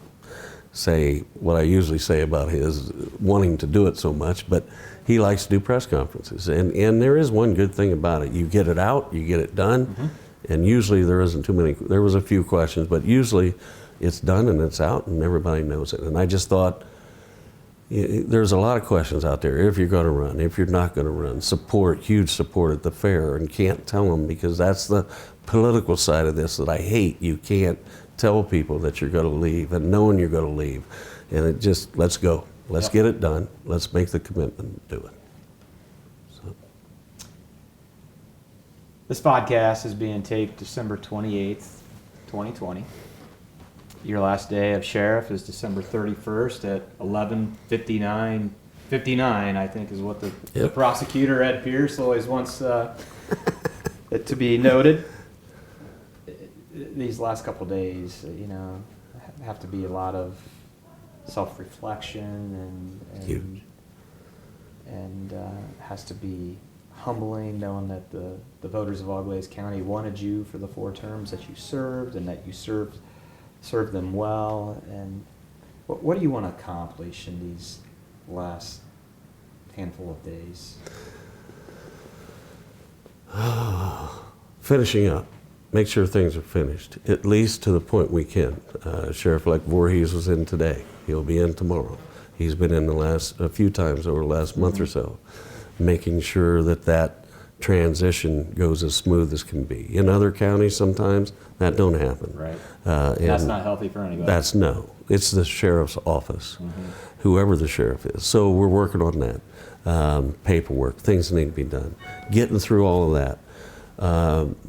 say what I usually say about his wanting to do it so much, but he likes to do press conferences. And there is one good thing about it. You get it out, you get it done, and usually there isn't too many, there was a few questions, but usually it's done and it's out and everybody knows it. And I just thought, there's a lot of questions out there. If you're going to run, if you're not going to run, support, huge support at the fair, and can't tell them, because that's the political side of this that I hate. You can't tell people that you're going to leave and knowing you're going to leave. And it just, let's go. Let's get it done. Let's make the commitment and do it. So. This podcast is being taped December 28th, 2020. Your last day of sheriff is December 31st at 11:59, I think is what the prosecutor, Ed Pierce, always wants it to be noted. These last couple days, have to be a lot of self-reflection and has to be humbling, knowing that the voters of Auglaize County wanted you for the 4 terms that you served, and that you served them well. And what do you want to accomplish in these last handful of days? Finishing up. Make sure things are finished, at least to the point we can. Sheriff-elect Voorhees was in today. He'll be in tomorrow. He's been in a few times over the last month or so, making sure that transition goes as smooth as can be. In other counties, sometimes that don't happen. Right. That's not healthy for anybody. It's the sheriff's office, whoever the sheriff is. So we're working on that. Paperwork, things need to be done. Getting through all of that.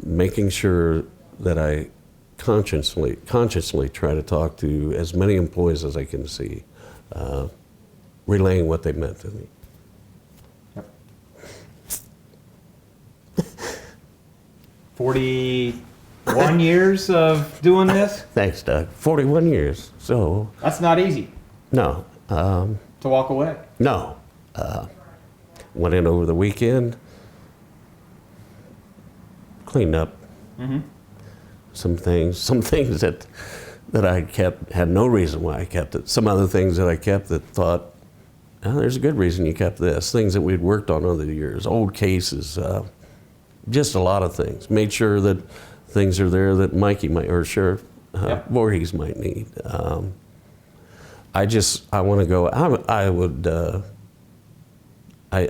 Making sure that I consciously try to talk to as many employees as I can see, relaying what they meant to me. 41 years of doing this? Thanks, Doug. 41 years. So that's not easy. No. To walk away. No. Went in over the weekend, cleaned up some things that I kept, had no reason why I kept it. Some other things that I kept that thought, there's a good reason you kept this. Things that we'd worked on over the years, old cases, just a lot of things. Made sure that things are there that Mikey might, or Sheriff Voorhees might need. I want to go, I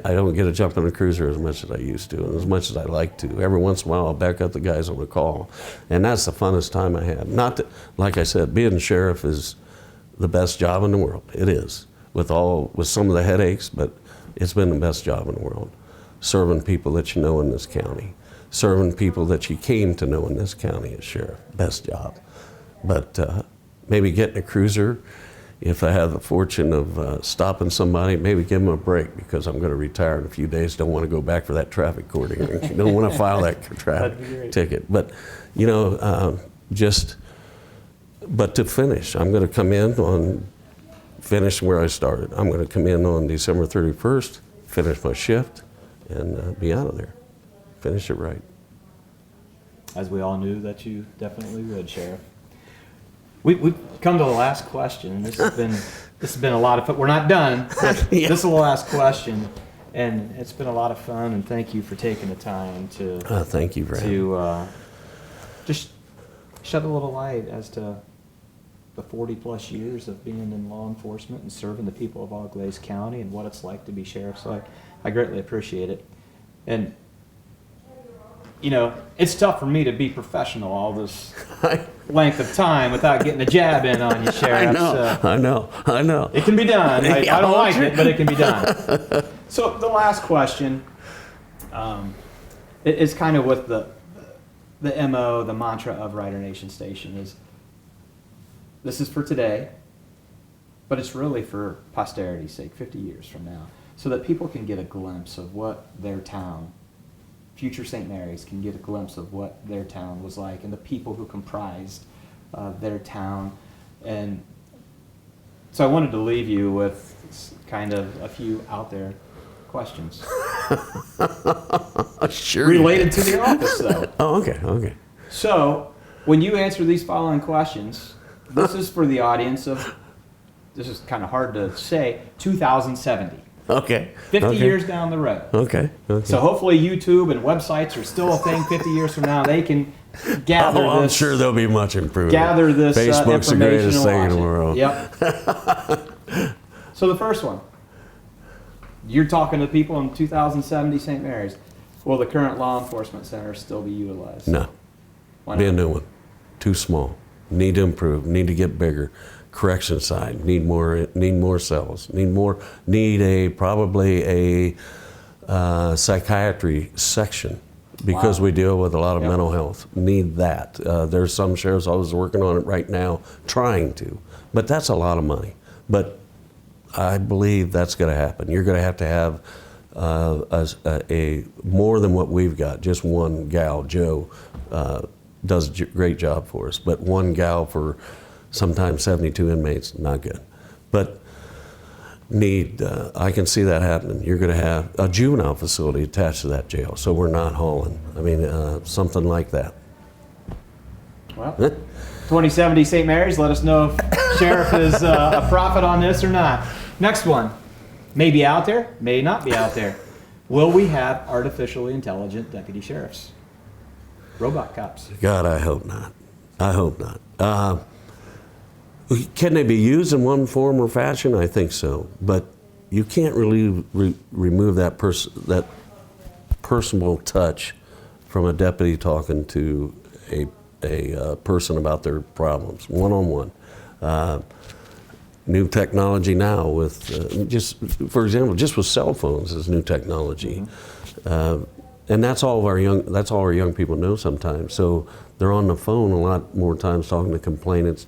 don't get to jump in a cruiser as much as I used to, and as much as I like to. Every once in a while, I'll back up the guys on a call, and that's the funnest time I have. Not that, like I said, being sheriff is the best job in the world. It is, with some of the headaches, but it's been the best job in the world. Serving people that you know in this county, serving people that you came to know in this county as sheriff, best job. But maybe getting a cruiser. If I have the fortune of stopping somebody, maybe give them a break, because I'm going to retire in a few days. Don't want to go back for that traffic court hearing. Don't want to file that traffic ticket. But, but to finish, I'm going to come in finish where I started. I'm going to come in on December 31st, finish my shift, and be out of there. Finish it right. As we all knew that you definitely would, Sheriff. We've come to the last question. This has been a lot of fun. We're not done. This is the last question, and it's been a lot of fun. And thank you for taking the time to. Thank you for just shed a little light as to the 40+ years of being in law enforcement and serving the people of Auglaize County and what it's like to be sheriff. So I greatly appreciate it. And it's tough for me to be professional all this length of time without getting a jab in on you, Sheriff. I know. It can be done. I don't like it, but it can be done. So the last question is kind of with the MO, the mantra of Rider Nation Station is, this is for today, but it's really for posterity's sake, 50 years from now, so that people can get a glimpse of what their town, future St. Mary's, can get a glimpse of what their town was like and the people who comprised their town. And so I wanted to leave you with kind of a few out there questions. Sure. Related to the office, though. Oh, okay. So, when you answer these following questions, this is for the audience of, this is kind of hard to say, 2070. Okay. 50 years down the road. Okay. So hopefully YouTube and websites are still a thing 50 years from now. They can gather I'm this. sure there'll be much improvement. Gather this Facebook's the information greatest and thing in watch the it. world. Yep. So the first one. You're talking to people in 2070 St. Mary's. Will the current law enforcement center still be utilized? No. Why Be a not? new one. Too small. Need to improve. Need to get bigger. Correction side. Need more cells. Probably a psychiatry section, because we deal with a lot of mental health. Need that. There's some sheriff's offices working on it right now, trying to, but that's a lot of money. But I believe that's going to happen. You're going to have a more than what we've got. Just one gal, Jo, does a great job for us, but one gal for sometimes 72 inmates, not good. But I can see that happening. You're going to have a juvenile facility attached to that jail, so we're not hauling. I mean, something like that. Well, 2070 St. Mary's, let us know if Sheriff is a prophet on this or not. Next one. May be out there, may not be out there. Will we have artificially intelligent deputy sheriffs? Robot cops. God, I hope not. I hope not. Can they be used in one form or fashion? I think so. But you can't really remove that personal touch from a deputy talking to a person about their problems, one-on-one. New technology now with, for example, just with cell phones is new technology. And that's all our young people know sometimes. So they're on the phone a lot more times talking to complainants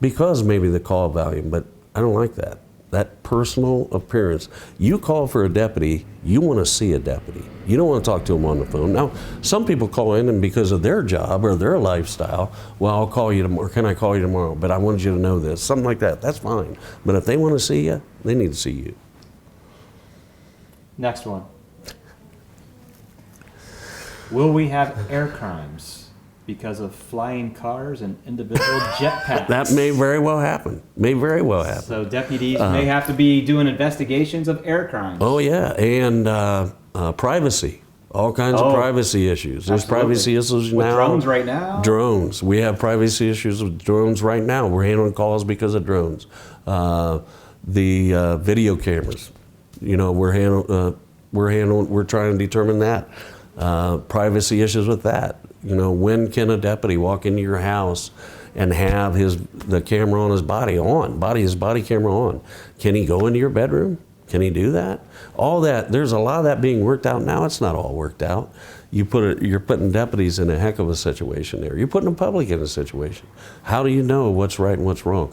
because maybe the call volume, but I don't like that. That personal appearance. You call for a deputy, you want to see a deputy. You don't want to talk to them on the phone. Now, some people call in and because of their job or their lifestyle, well, I'll call you tomorrow. Can I call you tomorrow? But I wanted you to know this. Something like that. That's fine. But if they want to see you, they need to see you. Next one. Will we have air crimes because of flying cars and individual jetpacks? That may very well happen. So deputies may have to be doing investigations of air crimes. Oh, yeah. And privacy. All kinds of privacy issues. There's privacy issues now. With drones right now? Drones. We have privacy issues with drones right now. We're handling calls because of drones. The video cameras. You know, we're trying to determine that. Privacy issues with that. You know, when can a deputy walk into your house and have the camera on his body camera on? Can he go into your bedroom? Can he do that? All that, there's a lot of that being worked out now. It's not all worked out. You're putting deputies in a heck of a situation there. You're putting the public in a situation. How do you know what's right and what's wrong?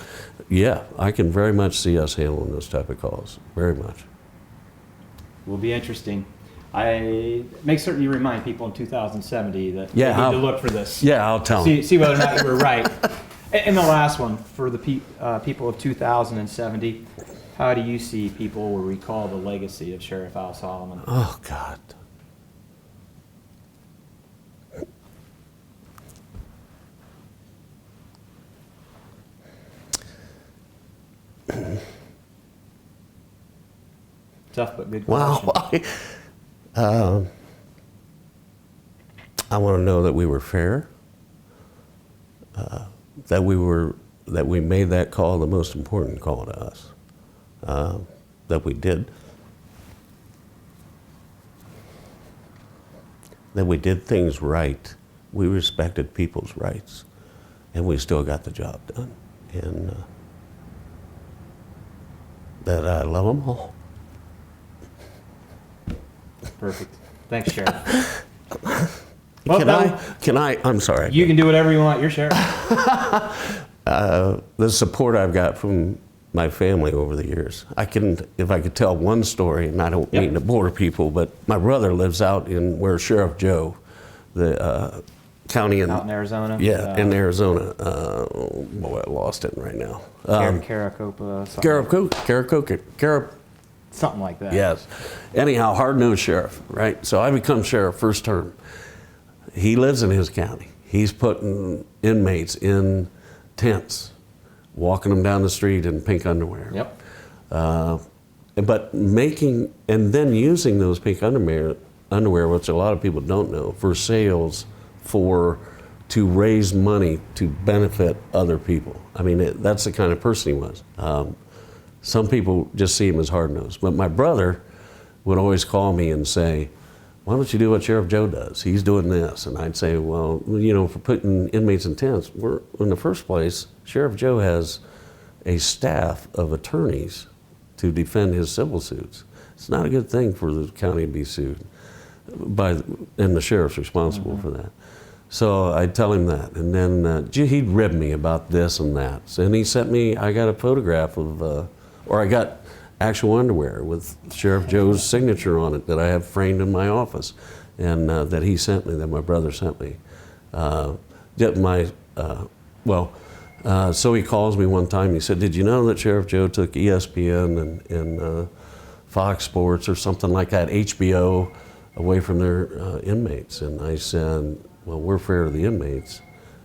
Yeah, I can very much see us handling those type of calls. Very much. Will be interesting. I make certain you remind people in 2070 that they need to look for this. Yeah, I'll tell them. See whether or not you were right. And the last one, for the people of 2070, how do you see people will recall the legacy of Sheriff Al Solomon? Oh, God. Tough but good question. Wow. I want to know that we were fair, that we made that call the most important call to us, that we did, that we did things right. We respected people's rights, and we still got the job done, and that I love them all. Perfect. Thanks, Sheriff. Well, I'm sorry. You can do whatever you want. You're Sheriff. The support I've got from my family over the years. If I could tell one story, and I don't mean to bore people, but my brother lives out in where Sheriff Joe, the county out in Arizona? Yeah, in Arizona. Boy, I lost it right now. Caracopa. Something like that. Yes. Anyhow, hard-nosed sheriff, right? So I become sheriff first term. He lives in his county. He's putting inmates in tents, walking them down the street in pink underwear. Yep. But making, and then using those pink underwear, which a lot of people don't know, for sales, to raise money to benefit other people. I mean, that's the kind of person he was. Some people just see him as hard-nosed. But my brother would always call me and say, why don't you do what Sheriff Joe does? He's doing this. And I'd say, well, you know, for putting inmates in tents, in the first place, Sheriff Joe has a staff of attorneys to defend his civil suits. It's not a good thing for the county to be sued, and the sheriff's responsible for that. So I'd tell him that, and then he'd rib me about this and that. And he sent me, I got a photograph of, or I got actual underwear with Sheriff Joe's signature on it that I have framed in my office, and that he sent me, that my brother sent me. So he calls me one time, he said, did you know that Sheriff Joe took ESPN and Fox Sports or something like that, HBO, away from their inmates? And I said, well, we're fair to the inmates,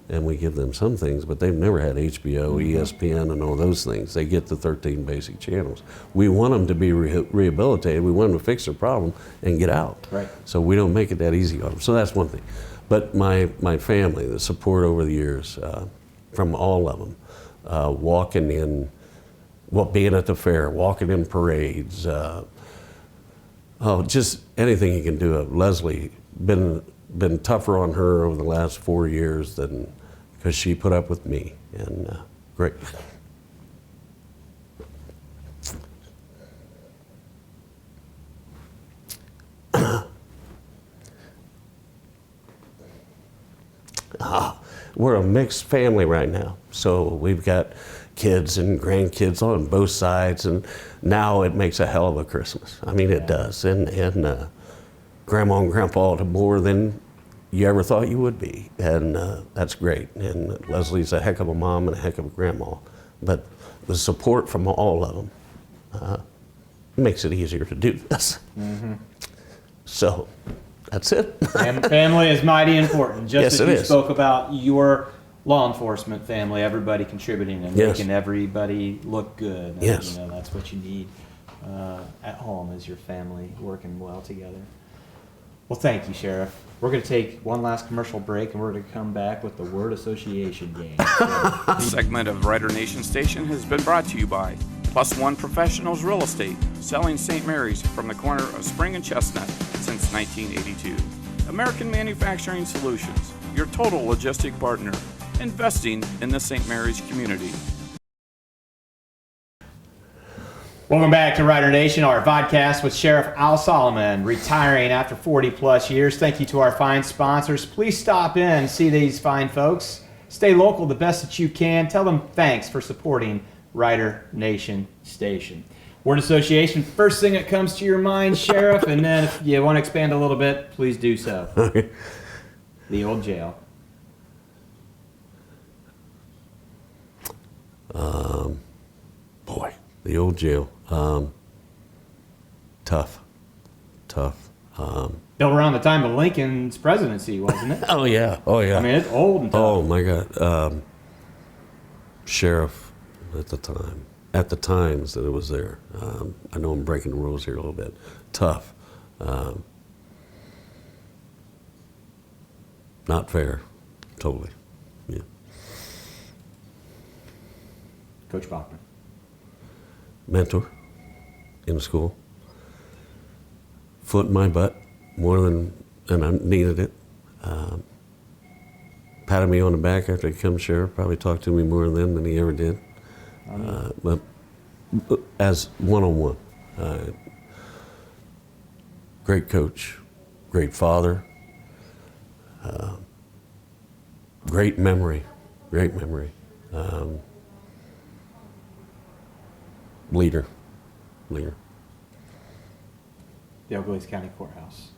and we give them some things, but they've never had HBO, ESPN, and all those things. They get the 13 basic channels. We want them to be rehabilitated. We want them to fix their problem and get out. Right. So we don't make it that easy on them. So that's one thing. But my family, the support over the years, from all of them, walking in, being at the fair, walking in parades, just anything you can do. Leslie, been tougher on her over the last 4 years than, because she put up with me, and great. We're a mixed family right now, so we've got kids and grandkids on both sides, and now it makes a hell of a Christmas. I mean, it does, and Grandma and Grandpa to more than you ever thought you would be, and that's great. And Leslie's a heck of a mom and a heck of a grandma, but the support from all of them makes it easier to do this. So that's it. Family is mighty important. Just Yes, as it you is. spoke about your law enforcement family, everybody contributing and Yes. making everybody look good. And, Yes. you know, that's what you need at home, is your family working well together. Well, thank you, Sheriff. We're going to take one last commercial break, and we're going to come back with the word association game. This segment of Writer Nation Station has been brought to you by Plus One Professionals Real Estate, selling St. Mary's from the corner of Spring and Chestnut since 1982. American Manufacturing Solutions, your total logistic partner, investing in the St. Mary's community. Welcome back to Writer Nation, our vodcast with Sheriff Al Solomon, retiring after 40 plus years. Thank you to our fine sponsors. Please stop in and see these fine folks. Stay local the best that you can. Tell them thanks for supporting Writer Nation Station. Word association, first thing that comes to your mind, Sheriff, and then if you want to expand a little bit, please do so. The old jail. Boy, the old jail. Tough. Built around the time of Lincoln's presidency, wasn't it? Oh yeah. I mean, it's old and tough. Oh my God. Sheriff at the times that it was there. I know I'm breaking the rules here a little bit. Tough. Not fair. Totally. Yeah. Coach Bachman. Mentor in school. Foot in my butt more than I needed it. Patted me on the back after I became sheriff. Probably talked to me more then than he ever did. But as one-on-one. Great coach, great father, great memory. Leader. The Auglaize County Courthouse.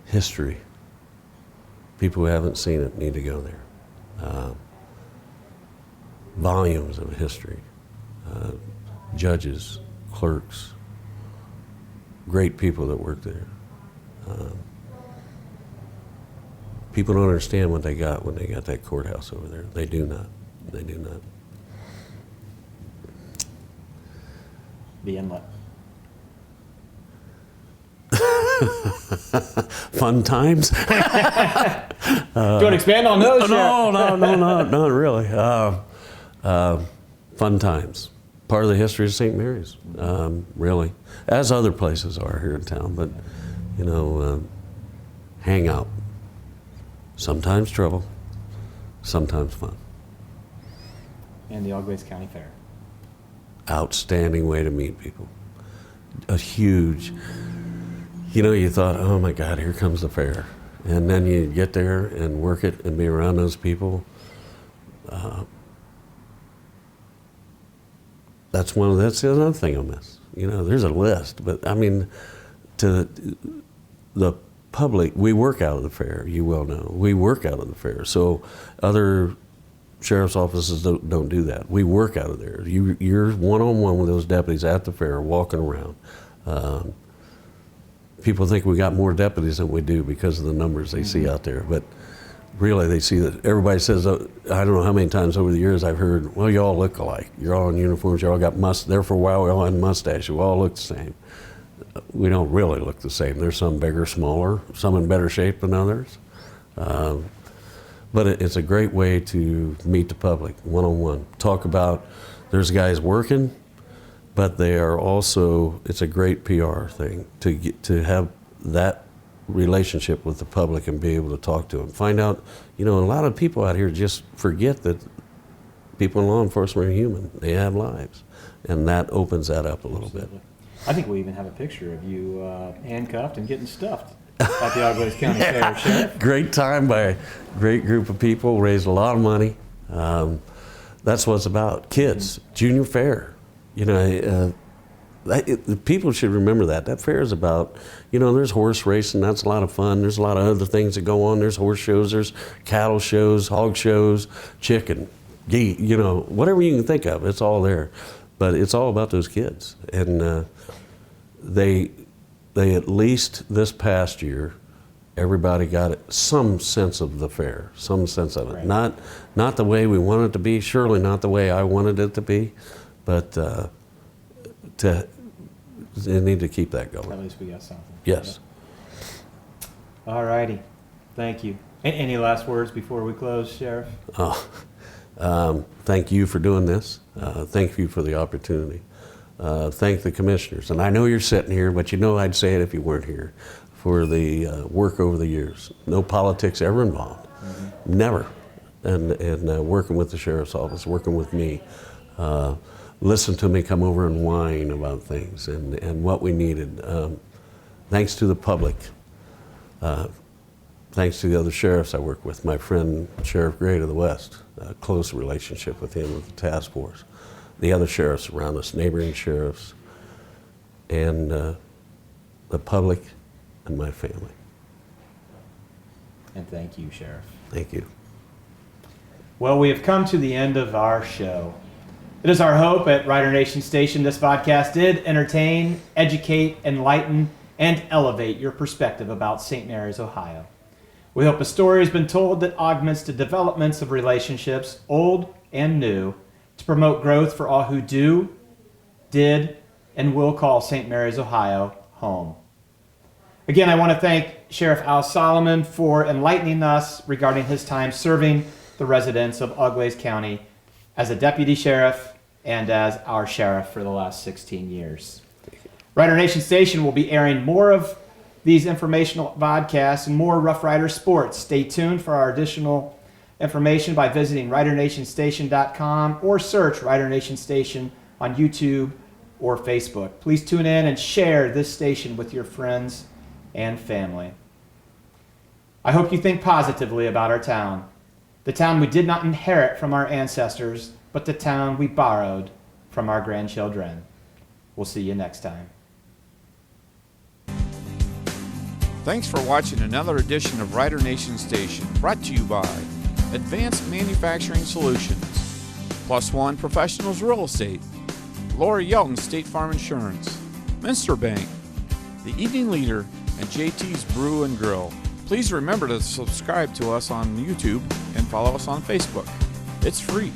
History. People who haven't seen it need to go there. Volumes of history. judges, clerks, great people that work there. People don't understand what they got when they got that courthouse over there. They do not. They do not. The inlet. Fun times? Do you want to expand on those? No, not really. Fun times. Part of the history of St. Mary's, really. As other places are here in town, but, hang out. Sometimes trouble, sometimes fun. And the Auglaize County Fair. Outstanding way to meet people. A huge, you thought, oh my God, here comes the fair. And then you get there and work it and be around those people. That's the other thing I miss. There's a list, but I mean, to the public, we work out of the fair, you well know. We work out of the fair. So other sheriff's offices don't do that. We work out of there. You're one-on-one with those deputies at the fair, walking around. People think we got more deputies than we do because of the numbers they see out there, but really they see that everybody says, I don't know how many times over the years I've heard, well, you all look alike. You're all in uniforms, you all got there for a while, we all had mustache, we all look the same. We don't really look the same. There's some bigger, smaller, some in better shape than others. But it's a great way to meet the public one-on-one. Talk about, there's guys working, but they are also, it's a great PR thing to have that relationship with the public and be able to talk to them. Find out, a lot of people out here just forget that people in law enforcement are human. They have lives. And that opens that up a little bit. I think we even have a picture of you handcuffed and getting stuffed at the Auglaize County Fair, Sheriff. Great time by a great group of people, raised a lot of money. That's what it's about. Kids, junior fair. People should remember that. That fair is about, there's horse racing, that's a lot of fun. There's a lot of other things that go on. There's horse shows, there's cattle shows, hog shows, chicken, geese, whatever you can think of, it's all there. But it's all about those kids. And they at least this past year, everybody got some sense of the fair, some sense of it. Right. Not the way we want it to be, surely not the way I wanted it to be, but they need to keep that going. At least we got something. Yes. Yeah. All righty. Thank you. Any last words before we close, Sheriff? Thank you for doing this. Thank you for the opportunity. Thank the commissioners. And I know you're sitting here, but I'd say it if you weren't here, for the work over the years. No politics ever involved. Mm-hmm. Never. And working with the sheriff's office, working with me. Listen to me come over and whine about things and what we needed. Thanks to the public. Thanks to the other sheriffs I work with. My friend, Sheriff Gray to the west, a close relationship with him with the task force. The other sheriffs around us, neighboring sheriffs, and the public and my family. And thank you, Sheriff. Thank you. Well, we have come to the end of our show. It is our hope at Rider Nation Station this podcast did entertain, educate, enlighten, and elevate your perspective about St. Mary's, Ohio. We hope a story has been told that augments the developments of relationships, old and new, to promote growth for all who do, did, and will call St. Mary's, Ohio, home. Again, I want to thank Sheriff Al Solomon for enlightening us regarding his time serving the residents of Auglaize County as a deputy sheriff and as our sheriff for the last 16 years. Rider Nation Station will be airing more of these informational podcasts and more Rough Rider sports. Stay tuned for our additional information by visiting RiderNationStation.com or search Rider Nation Station on YouTube or Facebook. Please tune in and share this station with your friends and family. I hope you think positively about our town. The town we did not inherit from our ancestors, but the town we borrowed from our grandchildren. We'll see you next time. Thanks for watching another edition of Rider Nation Station, brought to you by Advanced Manufacturing Solutions, Plus One Professionals Real Estate, Laura Yelton State Farm Insurance, Minster Bank, The Evening Leader, and JT's Brew and Grill. Please remember to subscribe to us on YouTube and follow us on Facebook. It's free.